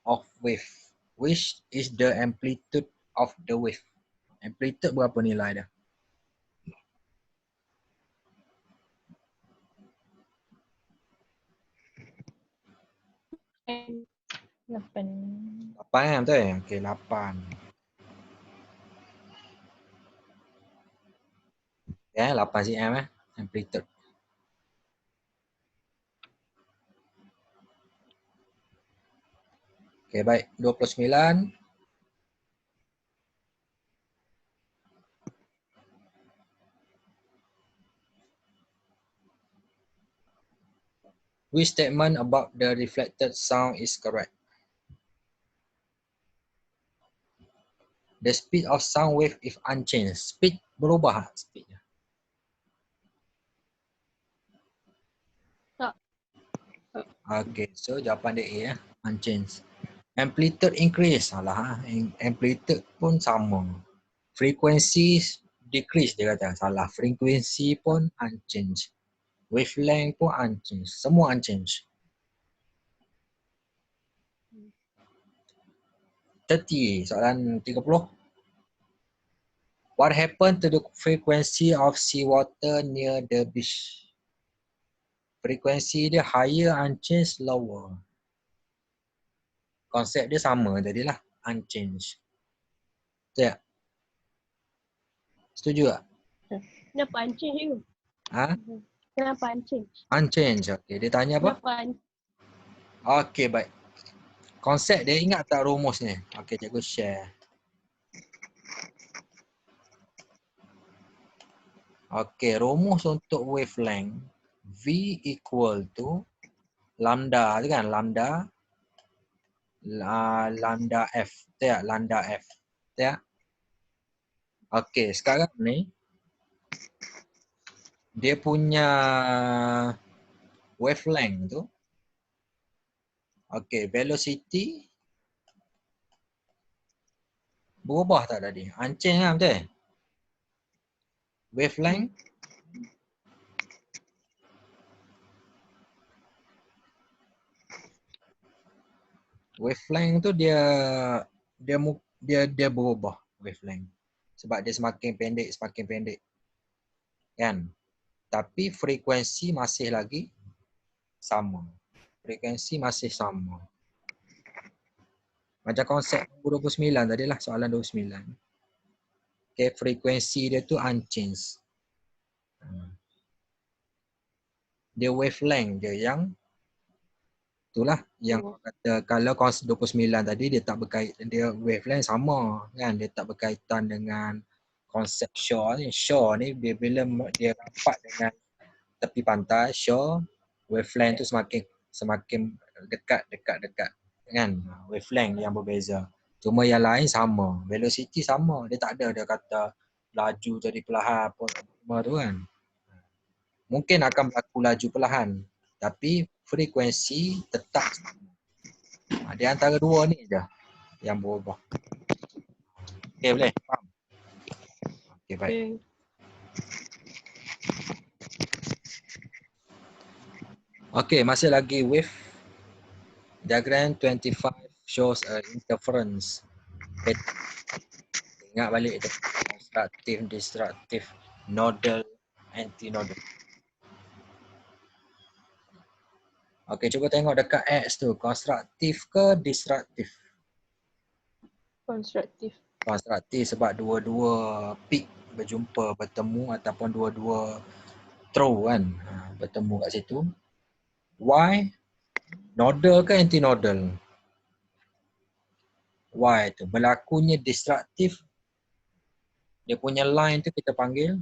Speaker 1: Of wave. Which is the amplitude of the wave? Amplitude berapa nilai dia?
Speaker 2: Lapan.
Speaker 1: 8 kan betul? Okey 8. Ya, 8 cm amplitude. Okey baik, 29. Which statement about the reflected sound is correct? The speed of sound wave if unchanged. Speed berubah speednya.
Speaker 2: Tak.
Speaker 1: Okay, so jawapan dia A ya, unchanged. Amplitude increase. Salah. Amplitude pun sama. Frequency decrease dia kata. Salah. Frequency pun unchanged. Wavelength pun unchanged. Semua unchanged. 30. Soalan 30. What happened to the frequency of seawater near the beach? Frekuensi dia higher, unchanged, lower. Konsep dia sama tadilah, unchanged. Betul tak? Setuju tak?
Speaker 2: Kenapa unchanged you?
Speaker 1: Ha?
Speaker 2: Kenapa unchanged?
Speaker 1: Unchanged. Okey, dia tanya apa?
Speaker 2: Kenapa
Speaker 1: Okey, baik. Konsep dia ingat tak rumus ni? Okey, cikgu share. Okey, rumus untuk wavelength V equal to lambda tu kan, lambda F. Betul tak? Lambda F. Betul tak? Okey, sekarang ni dia punya wavelength tu, okey, velocity berubah tak tadi? Unchanged kan, betul? Wavelength wavelength tu dia berubah wavelength. Sebab dia semakin pendek kan? Tapi frekuensi masih lagi sama. Frekuensi masih sama. Macam konsep 29 tadilah, soalan 29. Okay, frekuensi dia tu unchanged. Dia wavelength dia yang itulah yang kata kalau konsep 29 tadi dia tak berkaitan, dia wavelength sama kan, dia tak berkaitan dengan konsep shore ni. Shore ni dia bila dia rapat dengan tepi pantai, shore wavelength tu semakin dekat kan, wavelength yang berbeza. Cuma yang lain sama, velocity sama, dia tak ada dia kata laju jadi perlahan apa tu kan. Mungkin akan berlaku laju perlahan tapi frekuensi tetap sama. Di antara dua ni je yang berubah. Okey, boleh? Faham? Okey, baik.
Speaker 2: Okay.
Speaker 1: Okey, masih lagi wave. Diagram 25 shows a interference. Ingat balik tu. Constructive, destructive, nodal, antinodal. Okey, cuba tengok dekat X tu. Konstruktif ke destruktif?
Speaker 2: Konstruktif.
Speaker 1: Konstruktif sebab dua-dua peak bertemu ataupun dua-dua throw kan. Bertemu kat situ. Why? Nodal ke antinodal? Why tu? Berlakunya destruktif. Dia punya line tu kita panggil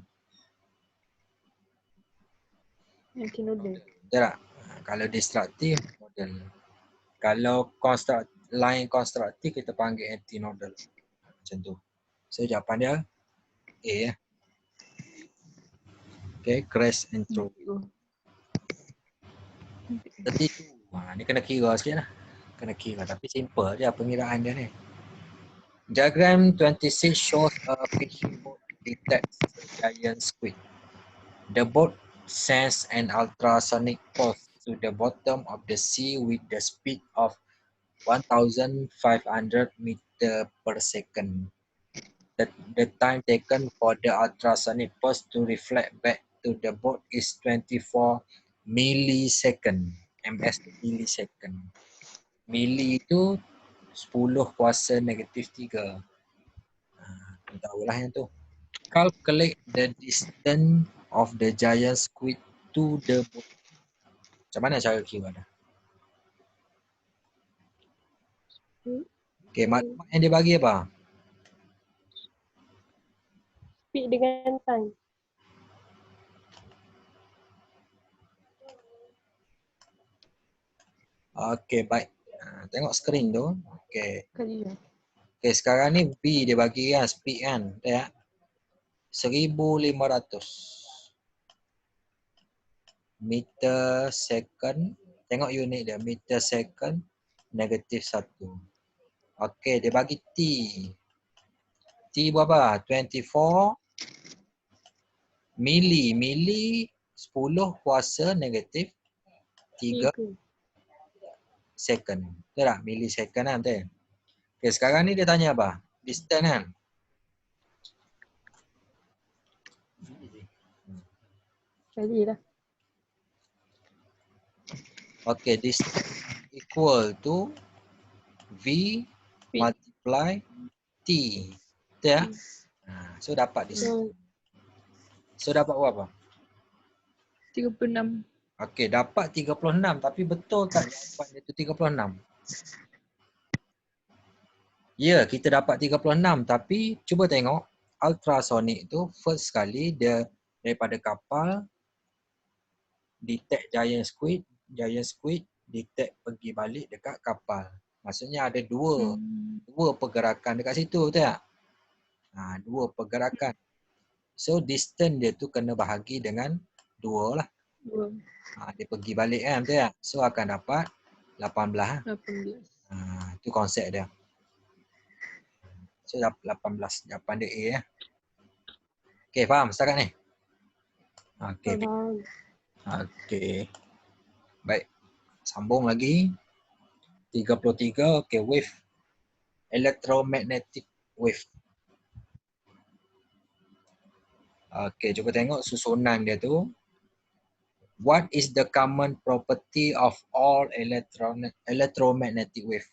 Speaker 2: Antinodal.
Speaker 1: betul tak? Kalau destruktif, nodal. Kalau line konstruktif kita panggil antinodal. Macam tu. So jawapan dia A ya. Okay, crash entropy. Tadi tu, ni kena kira sikit lah. Kena kira tapi simple je pengiraan dia ni. Diagram 26 shows a fishing boat detects a giant squid. The boat sends an ultrasonic pulse to the bottom of the sea with the speed of 1,500 meter per second. The time taken for the ultrasonic pulse to reflect back to the boat is 24 millisecond. MS millisecond. Milli itu 10 kuasa negatif 3. Tahulah yang tu. Calculate the distance of the giant squid to the boat. Macam mana cara kira dah? Okay, maklumat yang dia bagi apa?
Speaker 2: Speed dengan time.
Speaker 1: Okay, baik. Tengok skrin tu. Okay.
Speaker 2: Kali ya.
Speaker 1: Okay, sekarang ni B dia bagi kan, speed kan. Ya. 1,500 meter second. Tengok unit dia, meter second negatif 1. Okey, dia bagi T. T berapa? 24 mili 10 kuasa negatif 3
Speaker 2: 3.
Speaker 1: second. Betul tak? Millisecond kan, betul? Okey, sekarang ni dia tanya apa? Distance kan?
Speaker 2: Kali lah.
Speaker 1: Okey, distance equal to V
Speaker 2: V.
Speaker 1: multiply T. Betul ya? So dapat distance.
Speaker 2: So,
Speaker 1: So dapat berapa?
Speaker 2: 36.
Speaker 1: Okey, dapat 36 tapi betul tak jawapan dia tu 36? Ya, kita dapat 36 tapi cuba tengok ultrasonic tu first sekali dia daripada kapal detect giant squid detect pergi balik dekat kapal. Maksudnya ada dua pergerakan dekat situ, betul tak? Dua pergerakan. So distance dia tu kena bahagi dengan 2 lah.
Speaker 2: 2.
Speaker 1: Dia pergi balik kan, betul tak? So akan dapat 18 lah.
Speaker 2: 18.
Speaker 1: Itu konsep dia. So 18 jawapan dia A ya. Okey, faham setakat ni? Okey. Okey. Baik. Sambung lagi. 33, okey, wave. Electromagnetic wave. Okey, cuba tengok susunan dia tu. What is the common property of all electromagnetic wave?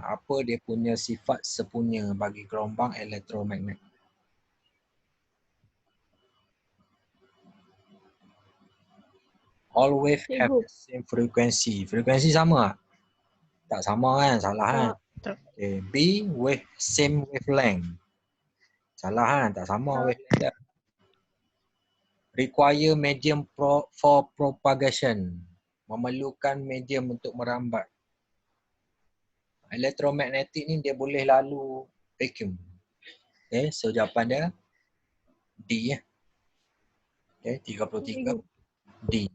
Speaker 1: Apa dia punya sifat sepunya bagi gelombang elektromagnet? All wave have the same frequency. Frekuensi sama tak? Tak sama kan? Salah kan?
Speaker 2: Tak.
Speaker 1: Okay. B, wave same wavelength. Salah kan? Tak sama wavelength dia. Require medium for propagation. Memerlukan medium untuk merambat. Elektromagnetik ni dia boleh lalu vacuum. Okay, so jawapan dia D ya. Okay, 33 D.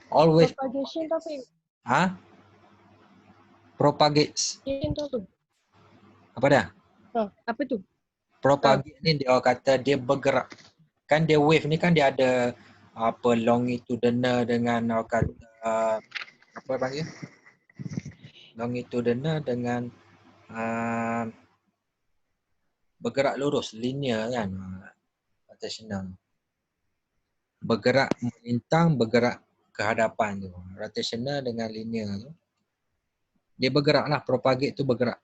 Speaker 1: Always
Speaker 2: Propagation tu apa?
Speaker 1: propagates.
Speaker 2: Propagation tu apa?
Speaker 1: Apa dia?
Speaker 2: Apa tu?
Speaker 1: Propagate ni dia kata dia bergerak. Kan dia wave ni kan dia ada apa longitudinal dengan kata apa panggil? Longitudinal dengan bergerak lurus, linear kan. Rotational. Bergerak melintang, bergerak ke hadapan tu. Rotational dengan linear tu. Dia bergerak lah, propagate tu bergerak.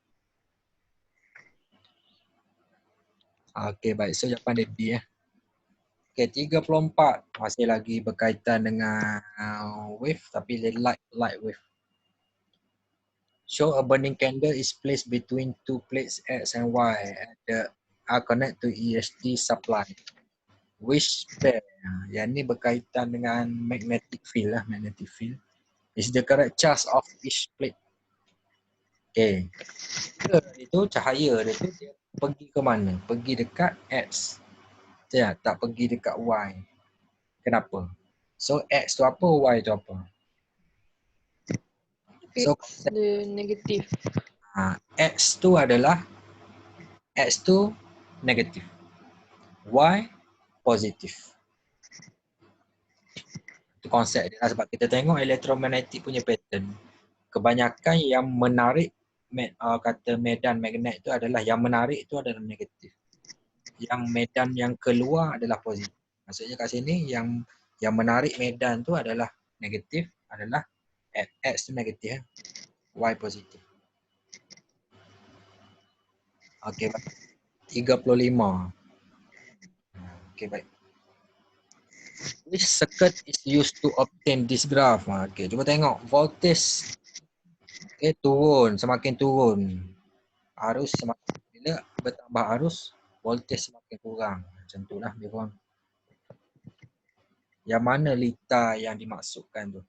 Speaker 1: Okey, baik. So jawapan dia D ya. Okey, 34 masih lagi berkaitan dengan wave tapi dia light wave. Show a burning candle is placed between two plates X and Y and are connected to EST supply. Which pair? Yang ni berkaitan dengan magnetic field lah, magnetic field. Is the correct charge of each plate. Okay. Itu cahaya dia tu dia pergi ke mana? Pergi dekat X. Tak pergi dekat Y. Kenapa? So X tu apa, Y tu apa? So
Speaker 2: Dia negatif.
Speaker 1: X tu adalah X tu negatif. Y positif. Itu konsep dia lah, sebab kita tengok elektromagnetik punya pattern. Kebanyakan yang menarik kata medan magnet tu adalah yang menarik tu adalah negatif. Yang medan yang keluar adalah positif. Maksudnya kat sini yang menarik medan tu adalah negatif, adalah X tu negatif, Y positif. Okey, baik. 35. Okey, baik. Which circuit is used to obtain this graph? Okey, cuba tengok voltage. Okey, turun, semakin turun. Arus semakin bila bertambah arus, voltage semakin kurang. Macam itulah dia kurang. Yang mana litar yang dimaksudkan tu?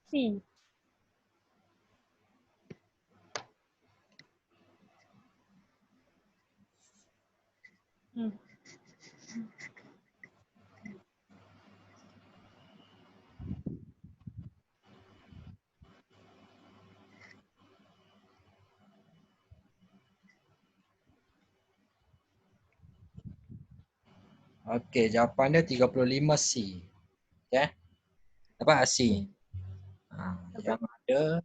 Speaker 2: C. Hmm.
Speaker 1: Okey, jawapan dia 35C. Okey. Dapat C. Yang ada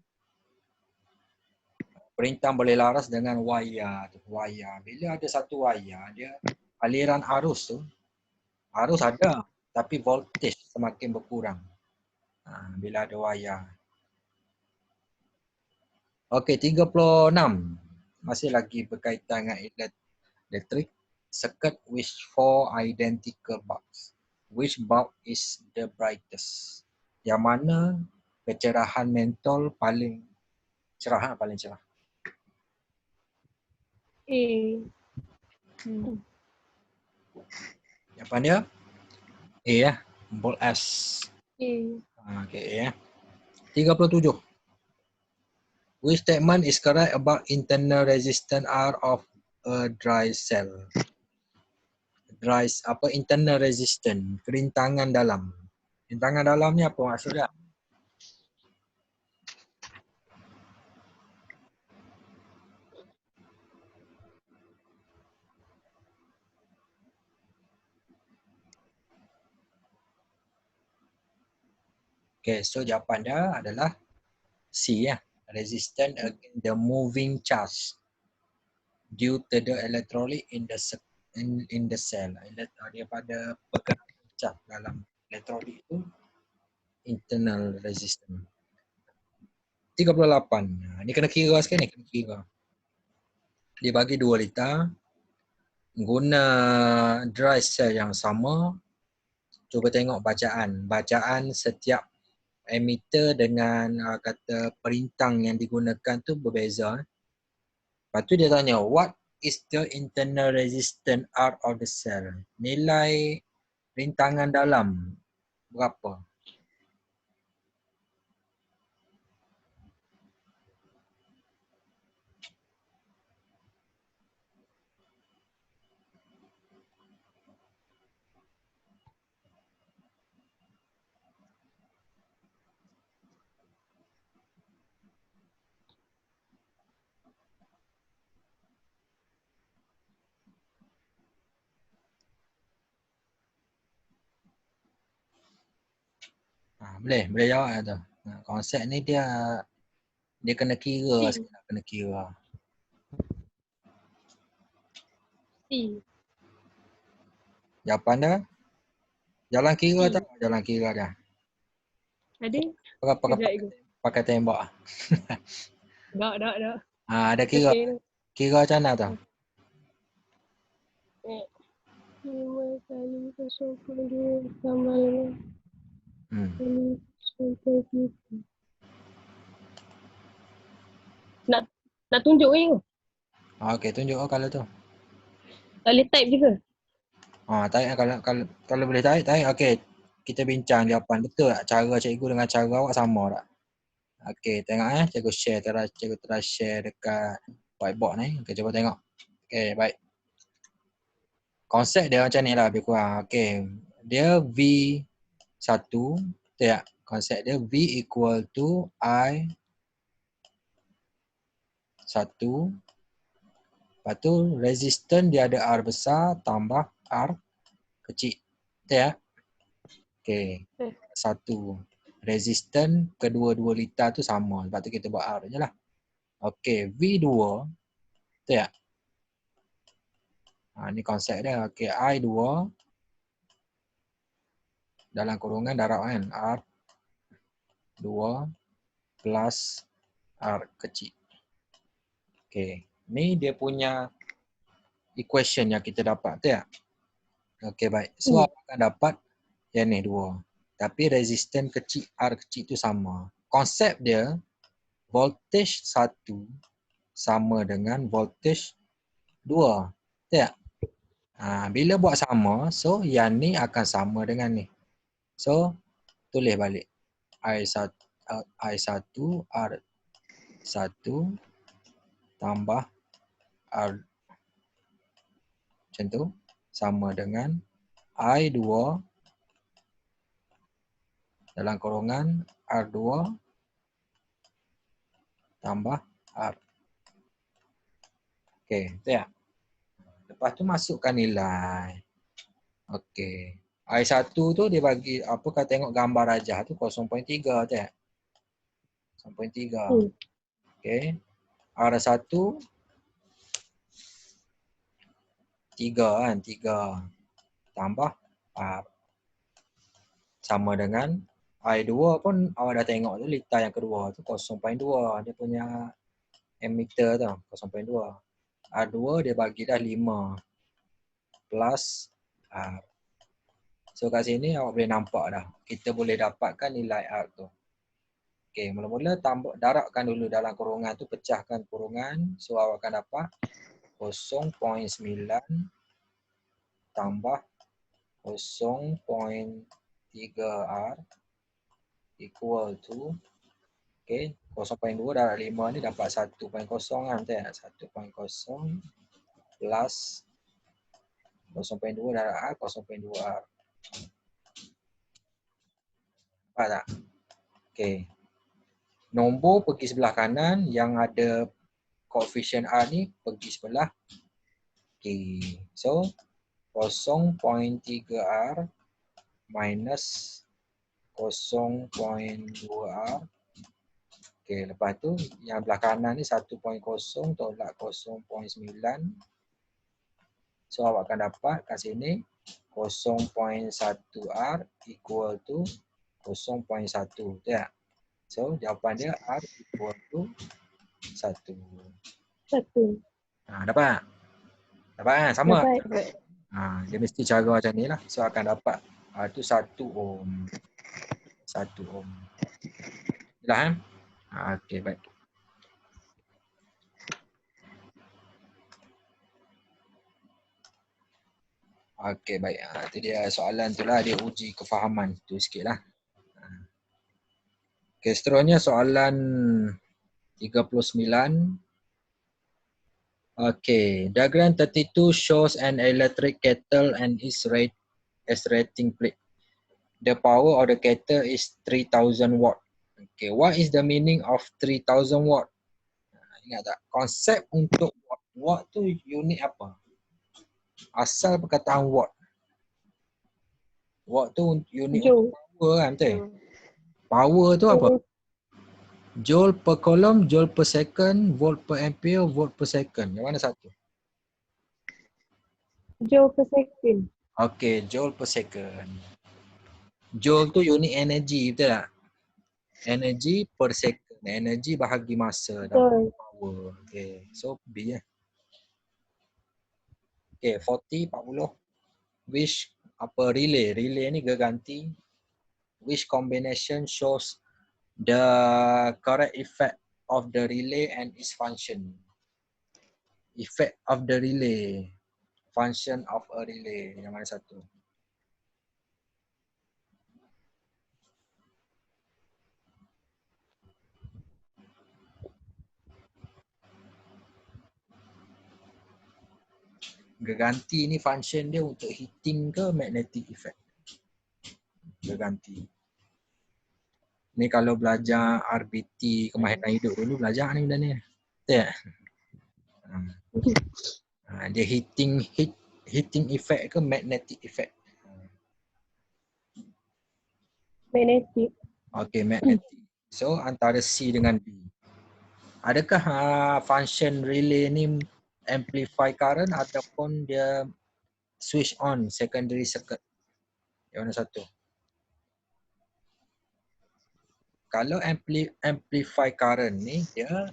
Speaker 1: perintah boleh laras dengan wayar. Wayar. Bila ada satu wayar, dia aliran arus tu, arus ada tapi voltage semakin berkurang. Bila ada wayar. Okey, 36. Masih lagi berkaitan dengan elektrik. Circuit with 4 identical bulbs. Which bulb is the brightest? Yang mana kecerahan mentol paling cerah, paling cerah?
Speaker 2: A. Hmm.
Speaker 1: Jawapan dia A ya. Bulb S.
Speaker 2: A.
Speaker 1: Okey ya. 37. Which statement is correct about internal resistance R of a dry cell? Internal resistance, kerintangan dalam. Kerintangan dalam ni apa maksud dia? Okay, so jawapan dia adalah C ya. Resistance against the moving charge due to the electrolyte in the cell. Daripada pergerakan charge dalam elektrolit itu internal resistance. 38. Ni kena kira sekali ni, kena kira. Dia bagi 2 liter. Guna dry cell yang sama. Cuba tengok bacaan. Bacaan setiap emitter dengan kata perintang yang digunakan tu berbeza. Lepas tu dia tanya, what is the internal resistance R of the cell? Nilai rintangan dalam berapa? Boleh jawab tu. Konsep ni dia kena kira
Speaker 2: C.
Speaker 1: sikit, kena kira.
Speaker 2: C.
Speaker 1: Jawapan dia jalan kira
Speaker 2: C.
Speaker 1: tak? Jalan kira dia.
Speaker 2: Ada?
Speaker 1: Pakai
Speaker 2: Kejap.
Speaker 1: pakai tembak.
Speaker 2: Tak.
Speaker 1: Ada kira.
Speaker 2: Okay.
Speaker 1: Kira macam mana tu?
Speaker 2: 5 kali 0.2 sama dengan kali 0.3. Nak tunjuk ke?
Speaker 1: Okey, tunjuk kalau tu.
Speaker 2: Tak boleh type je ke?
Speaker 1: Tarik kalau boleh tarik. Okey. Kita bincang jawapan betul tak? Cara cikgu dengan cara awak sama tak? Okey, tengok cikgu share cikgu terus share dekat whiteboard ni. Okey, cuba tengok. Okey, baik. Konsep dia macam ni lah lebih kurang. Okey. Dia V1, betul tak? Konsep dia V equal to I 1. Lepas tu resistance dia ada R besar tambah R kecil. Betul tak? Okey. 1. Resistance kedua-dua liter tu sama. Lepas tu kita buat R je lah. Okey. V2. Betul tak? Ni konsep dia. Okey. I2 dalam kurungan darab kan. R2 plus R kecil. Okey. Ni dia punya equation yang kita dapat. Betul tak? Okey, baik. So, apa akan dapat yang ni 2. Tapi resistance kecil R kecil tu sama. Konsep dia voltage 1 sama dengan voltage 2. Betul tak? Bila buat sama, so yang ni akan sama dengan ni. So, tulis balik. I1 I1 R1 tambah R macam tu sama dengan I2 dalam kurungan R2 tambah R. Okey, betul tak? Lepas tu masukkan nilai. Okey. I1 tu dia bagi apa kalau tengok gambar rajah tu 0.3 betul tak? 0.3. Okey. R1 3 kan, 3 tambah R sama dengan I2 pun awak dah tengok tu litar yang kedua tu 0.2 dia punya emitter tu 0.2. R2 dia bagi dah 5 plus R. So kat sini awak boleh nampak dah. Kita boleh dapatkan nilai R tu. Okey, mula-mula darabkan dulu dalam kurungan tu, pecahkan kurungan. So awak akan dapat 0.9 tambah 0.3R equal to, okay, 0.2 darab 5 ni dapat 1.0 kan, betul tak? 1.0 plus 0.2 darab R, 0.2R. Nampak tak? Okay. Nombor pergi sebelah kanan, yang ada koefisien R ni pergi sebelah kiri. So, 0.3R minus 0.2R. Okey, lepas tu yang belah kanan ni 1.0 tolak 0.9. So awak akan dapat kat sini 0.1R equal to 0.1. Betul tak? So jawapan dia R equal to 1.
Speaker 2: 1.
Speaker 1: Dapat? Dapat kan? Sama?
Speaker 2: Dapat.
Speaker 1: Dia mesti cara macam ni lah. So akan dapat tu 1 ohm. 1 ohm. Dah kan? Okey, baik. Okey, baik. Itu dia soalan tu lah. Dia uji kefahaman tu sikit lah. Okey, seterusnya soalan 39. Okay, diagram 32 shows an electric kettle and its rating plate. The power of the kettle is 3000 watt. Okay, what is the meaning of 3000 watt? Ingat tak? Konsep untuk watt. Watt tu unit apa? Asal perkataan watt. Watt tu unit power kan, betul? Power tu apa? Joule per coulomb, joule per second, volt per ampere, volt per second. Yang mana satu?
Speaker 2: Joule per second.
Speaker 1: Okay, joule per second. Joule tu unit energy, betul tak? Energy per second. Energy bahagi masa. Dapat power. Okay, so B lah. Okay, 40, 40. Which apa relay? Relay ni geganti. Which combination shows the correct effect of the relay and its function? Effect of the relay. Function of a relay. Yang mana satu? Geganti ni function dia untuk heating ke magnetic effect? Geganti. Ni kalau belajar RBT kemahiran hidup dulu belajar ni benda ni. Betul tak? Dia heating effect ke magnetic effect?
Speaker 2: Magnetic.
Speaker 1: Okay, magnetic. So antara C dengan D. Adakah function relay ni amplify current ataupun dia switch on secondary circuit? Yang mana satu? Kalau amplify current ni dia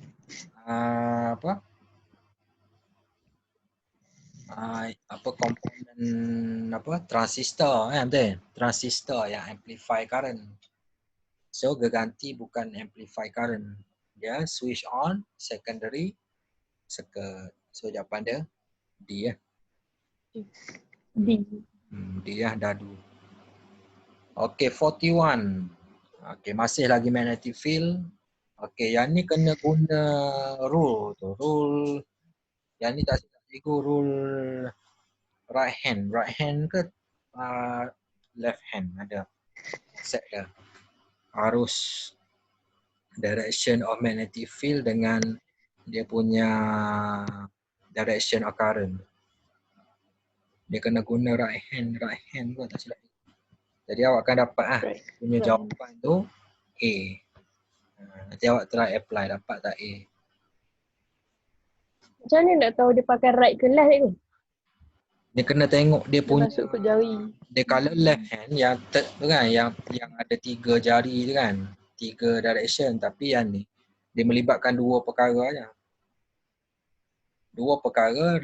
Speaker 1: komponen transistor kan, betul? Transistor yang amplify current. So geganti bukan amplify current. Dia switch on secondary circuit. So jawapan dia D ya.
Speaker 2: D.
Speaker 1: D ya, dadu. Okay, 41. Okey, masih lagi magnetic field. Okey, yang ni kena guna rule tu. Rule yang ni tak silap cikgu, rule right hand. Right hand ke left hand ada set dia. Arus direction of magnetic field dengan dia punya direction of current. Dia kena guna right hand pun tak silap. Jadi awak akan dapat
Speaker 2: Right.
Speaker 1: punya
Speaker 2: Right.
Speaker 1: jawapan tu A. Nanti awak try apply dapat tak A.
Speaker 2: Macam mana nak tahu dia pakai right ke left tu?
Speaker 1: Dia kena tengok dia
Speaker 2: Dia
Speaker 1: punya
Speaker 2: masuk ke jari.
Speaker 1: dia kalau left hand yang third tu kan, yang ada 3 jari tu kan, 3 direction, tapi yang ni dia melibatkan 2 perkara aja. 2 perkara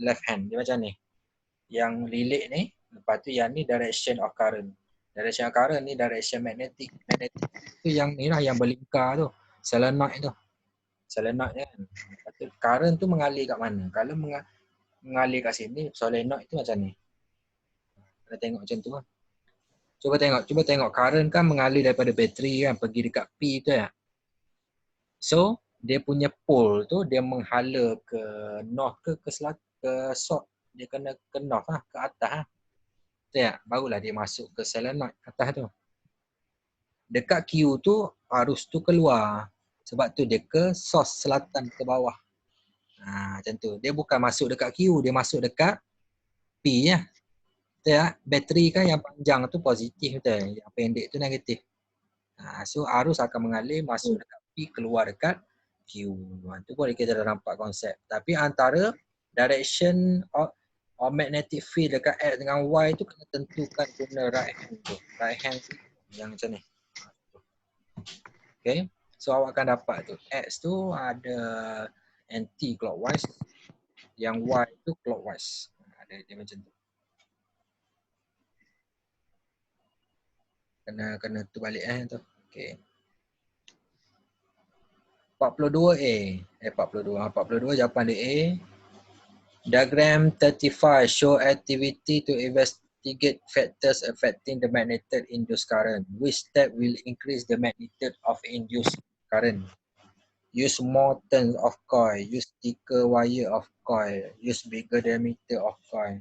Speaker 1: left hand dia macam ni. Yang lilik ni, lepas tu yang ni direction of current. Direction of current ni direction magnetic. Magnetic tu yang ni lah yang berlingkar tu. Solenoid tu. Solenoid kan. Lepas tu current tu mengalir kat mana? Kalau mengalir kat sini, solenoid tu macam ni. Kita tengok macam tu lah. Cuba tengok current kan mengalir daripada bateri kan pergi dekat P tu ya. So, dia punya pole tu dia menghala ke north ke south. Dia kena ke north lah, ke atas lah. Betul tak? Barulah dia masuk ke solenoid atas tu. Dekat Q tu arus tu keluar. Sebab tu dia ke source selatan ke bawah. Macam tu. Dia bukan masuk dekat Q, dia masuk dekat P ya. Betul tak? Bateri kan yang panjang tu positif betul. Yang pendek tu negatif. So arus akan mengalir masuk dekat P, keluar dekat Q. Itu boleh kita dah nampak konsep. Tapi antara direction of magnetic field dekat X dengan Y tu kena tentukan guna right hand tu. Right hand tu yang macam ni. Okay. So awak akan dapat tu. X tu ada anti clockwise. Yang Y tu clockwise. Ada dia macam tu. Kena tu balik tu. Okay. 42A. 42 jawapan dia A. Diagram 35 show activity to investigate factors affecting the magnitude induced current. Which step will increase the magnitude of induced current? Use more turns of coil, use thicker wire of coil, use bigger diameter of coil,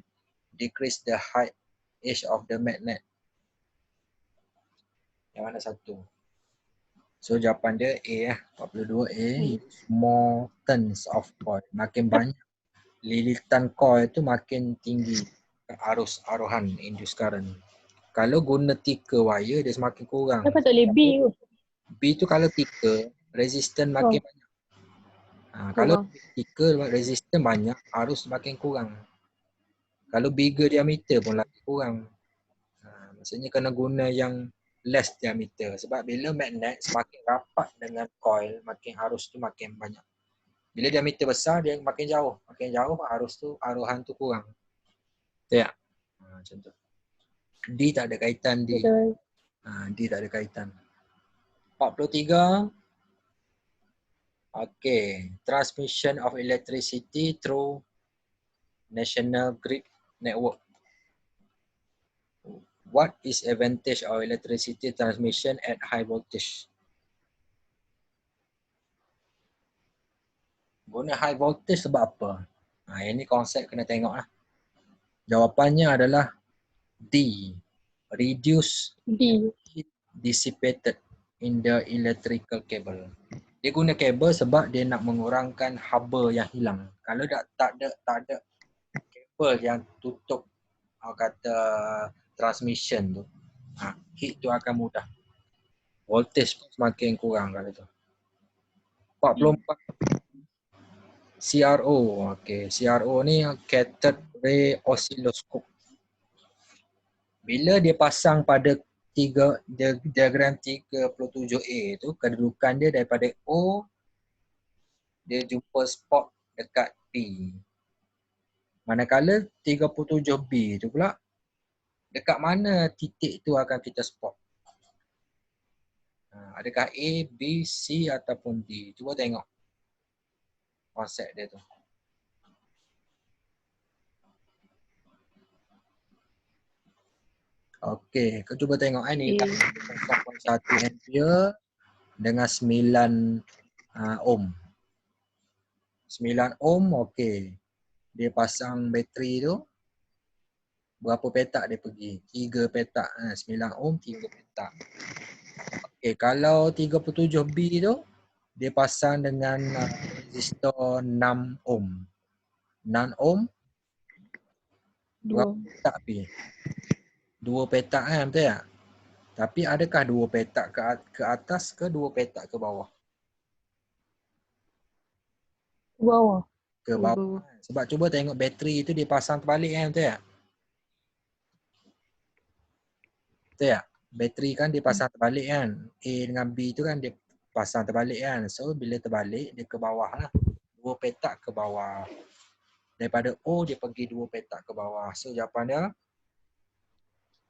Speaker 1: decrease the height edge of the magnet. Yang mana satu? So jawapan dia A lah, 42A. Use more turns of coil. Makin banyak lilitan coil tu makin tinggi arus aruhan induced current. Kalau guna thicker wire dia semakin kurang.
Speaker 2: Kenapa tak boleh B tu?
Speaker 1: B tu kalau thicker, resistance makin banyak. Kalau thicker resistance banyak, arus makin kurang. Kalau bigger diameter pun lagi kurang. Maksudnya kena guna yang less diameter. Sebab bila magnet semakin rapat dengan coil, makin arus tu makin banyak. Bila diameter besar, dia makin jauh. Makin jauh arus tu, aruhan tu kurang. Betul tak? Macam tu. D tak ada kaitan D.
Speaker 2: Betul.
Speaker 1: D tak ada kaitan. 43. Okay. Transmission of electricity through national grid network. What is advantage of electricity transmission at high voltage? Guna high voltage sebab apa? Ini konsep kena tengok lah. Jawapannya adalah D. Reduce
Speaker 2: D.
Speaker 1: heat dissipated in the electrical cable. Dia guna kabel sebab dia nak mengurangkan haba yang hilang. Kalau tak ada kabel yang tutup kata transmission tu, heat tu akan mudah. Voltage pun semakin kurang kalau tu. 44. CRO. Okay. CRO ni cathode ray oscilloscope. Bila dia pasang pada diagram 37A tu, kedudukan dia daripada O, dia jumpa spot dekat P. Manakala 37B tu pula, dekat mana titik tu akan kita spot? Adakah A, B, C ataupun D? Cuba tengok konsep dia tu. Okey, kau cuba tengok ni.
Speaker 2: Okay.
Speaker 1: 0.1 ampere dengan 9 ohm. 9 ohm, okey. Dia pasang bateri tu, berapa petak dia pergi? 3 petak. 9 ohm, 3 petak. Okey, kalau 37B tu, dia pasang dengan resistor 6 ohm. 6 ohm, berapa
Speaker 2: 2.
Speaker 1: petak pergi? 2 petak kan, betul tak? Tapi adakah 2 petak ke atas ke 2 petak ke bawah?
Speaker 2: Bawah.
Speaker 1: Ke bawah. Sebab cuba tengok bateri tu dia pasang terbalik kan, betul tak? Betul tak? Bateri kan dia pasang terbalik kan. A dengan B tu kan dia pasang terbalik kan. So bila terbalik dia ke bawah lah. 2 petak ke bawah. Daripada O dia pergi 2 petak ke bawah. So jawapan dia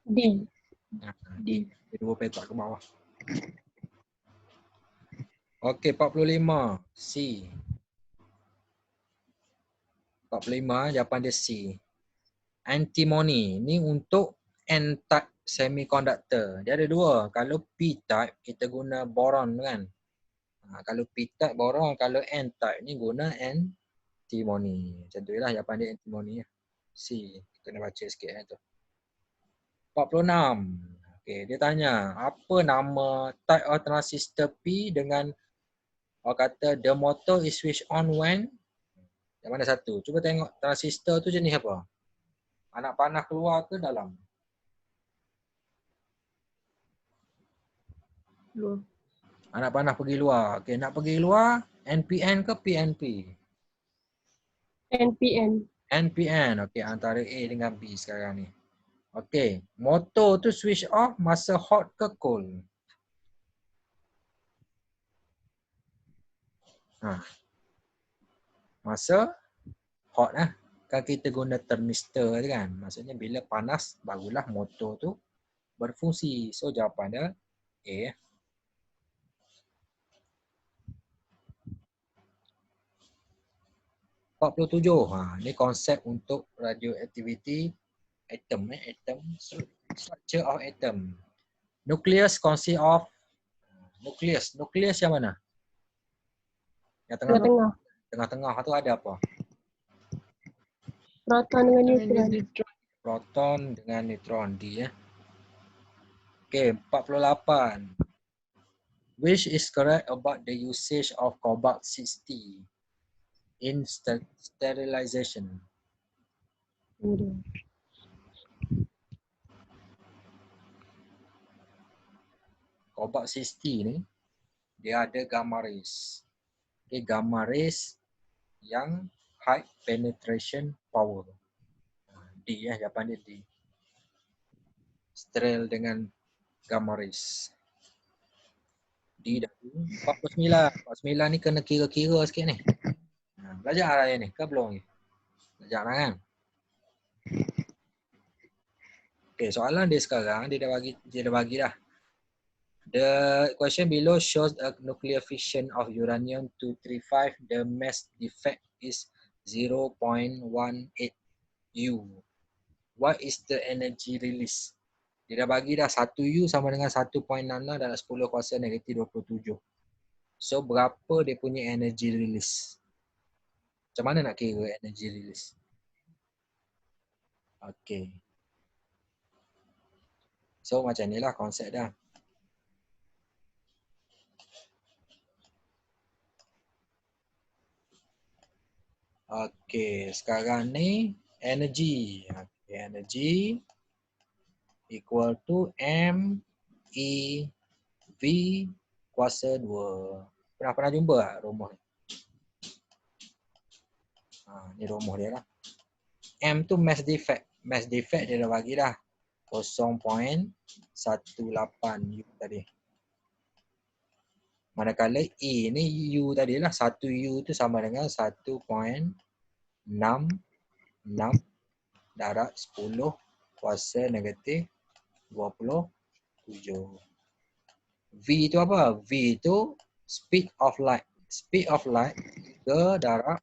Speaker 2: D.
Speaker 1: D. 2 petak ke bawah. Okey, 45. C. 45 jawapan dia C. Antimony ni untuk N-type semiconductor. Dia ada dua. Kalau P-type kita guna boron kan. Kalau P-type boron, kalau N-type ni guna antimony. Macam tu lah jawapan dia antimony. C. Kena baca sikit tu. 46. Okey, dia tanya apa nama type of transistor P dengan orang kata the motor is switched on when. Yang mana satu? Cuba tengok transistor tu jenis apa? Anak panah keluar ke dalam?
Speaker 2: Luar.
Speaker 1: Anak panah pergi luar. Okey, nak pergi luar NPN ke PNP?
Speaker 2: NPN.
Speaker 1: NPN. Okey, antara A dengan B sekarang ni. Okey, motor tu switch off masa hot ke cold? Masa hot lah. Kan kita guna thermistor tu kan. Maksudnya bila panas barulah motor tu berfungsi. So jawapan dia A. 47. Ni konsep untuk radioactivity atom. Structure of atom. Nucleus consist of nucleus. Nucleus yang mana? Yang
Speaker 2: Tengah-tengah.
Speaker 1: tengah-tengah tu ada apa?
Speaker 2: Proton dengan neutron.
Speaker 1: Proton dengan neutron D ya. Okey, 48. Which is correct about the usage of cobalt-60 in sterilization? Cobalt-60 ni dia ada gamma rays. Okay, gamma rays yang high penetration power. D ya, jawapan dia D. Steril dengan gamma rays. D dah. 49. 49 ni kena kira-kira sikit ni. Belajar lah ni, ke belum ni? Belajar lah kan? Okay, soalan dia sekarang, dia dah bagi dah. The question below shows a nuclear fission of uranium-235. The mass defect is 0.18 U. What is the energy release? Dia dah bagi dah 1 U sama dengan 1.66 dalam 10 kuasa negatif 27. So berapa dia punya energy release? Macam mana nak kira energy release? Okay. So macam ni lah konsep dah. Okay, sekarang ni energy. Okay, energy equal to M E V kuasa 2. Pernah jumpa tak rumah ni? Ni rumah dia lah. M tu mass defect. Mass defect dia dah bagi dah 0.18 U tadi. Manakala E ni U tadi lah. 1 U tu sama dengan 1.66 darab 10 kuasa negatif 27. V tu apa? V tu speed of light. Speed of light 3 darab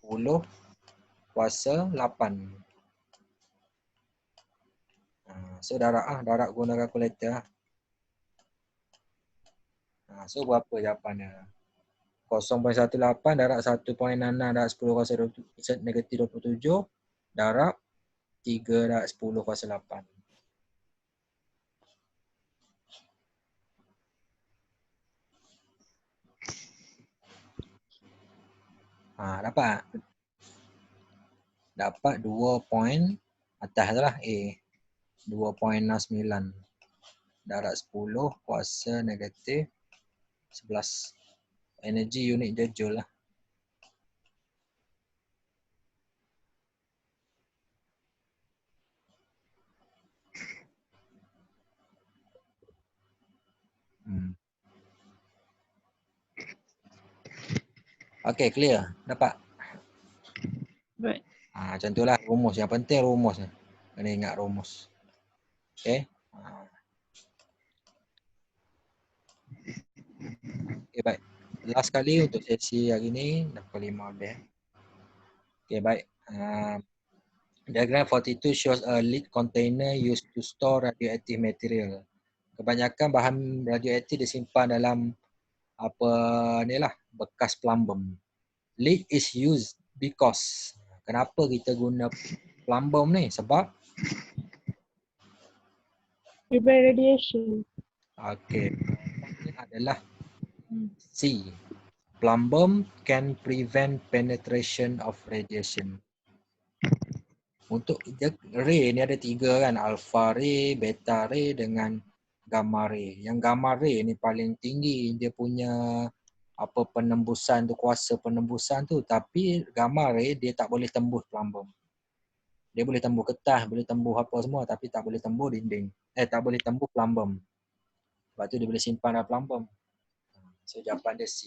Speaker 1: 10 kuasa 8. So darab guna kalkulator. So berapa jawapannya? 0.18 darab 1.66 darab 10 kuasa negatif 27 darab 3 darab 10 kuasa 8. Dapat? Dapat 2 point atas tu lah A. 2.69 darab 10 kuasa negatif 11. Energi unit dia joule lah. Okay, clear? Dapat?
Speaker 2: Right.
Speaker 1: Macam tu lah rumus. Yang penting rumus. Kena ingat rumus. Okay. Okay, baik. Last kali untuk sesi hari ni. Dah pukul 5 lebih. Okay, baik. Diagram 42 shows a lead container used to store radioactive material. Kebanyakan bahan radioaktif disimpan dalam apa ni lah, bekas plumbum. Lead is used because. Kenapa kita guna plumbum ni? Sebab
Speaker 2: Prevent radiation.
Speaker 1: okay, ini adalah C. Plumbum can prevent penetration of radiation. Untuk ray ni ada 3 kan, alpha ray, beta ray dengan gamma ray. Yang gamma ray ni paling tinggi dia punya apa penembusan tu, kuasa penembusan tu, tapi gamma ray dia tak boleh tembus plumbum. Dia boleh tembus kertas, boleh tembus apa semua tapi tak boleh tembus dinding. Tak boleh tembus plumbum. Sebab tu dia boleh simpan dalam plumbum. So jawapan dia C.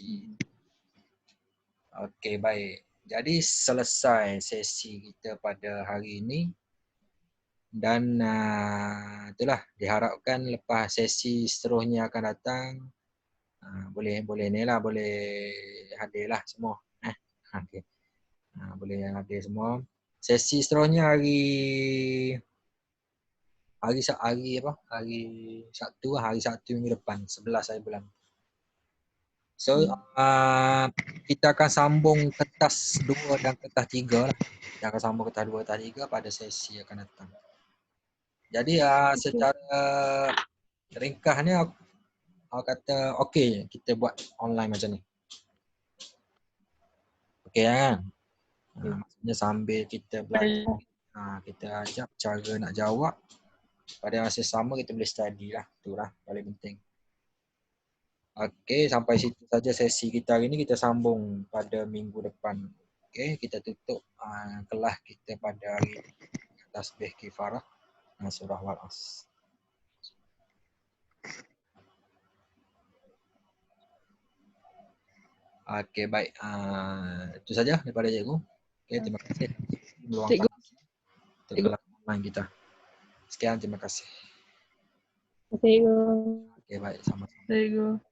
Speaker 1: Okey, baik. Jadi selesai sesi kita pada hari ini. Dan itulah diharapkan lepas sesi seterusnya akan datang boleh ni lah, boleh hadir lah semua. Okay. Boleh hadir semua. Sesi seterusnya hari Sabtu lah, hari Sabtu minggu depan 11 hari bulan. So kita akan sambung kertas 2 dan kertas 3 lah. Kita akan sambung kertas 2 kertas 3 pada sesi akan datang. Jadi secara ringkas ni aku kata okey kita buat online macam ni. Okey kan? Maksudnya sambil kita belajar, kita ajak cara nak jawab. Pada masa sama kita boleh study lah. Itulah paling penting. Okey, sampai situ saja sesi kita hari ni. Kita sambung pada minggu depan. Okey, kita tutup kelas kita pada hari ini. Tasbih kifarah surah Wal-As. Okey, baik. Itu saja daripada cikgu. Okey, terima kasih. Meluangkan untuk kelas online kita. Sekian, terima kasih.
Speaker 2: Cikgu.
Speaker 1: Okey, baik. Sama-sama.
Speaker 2: Cikgu.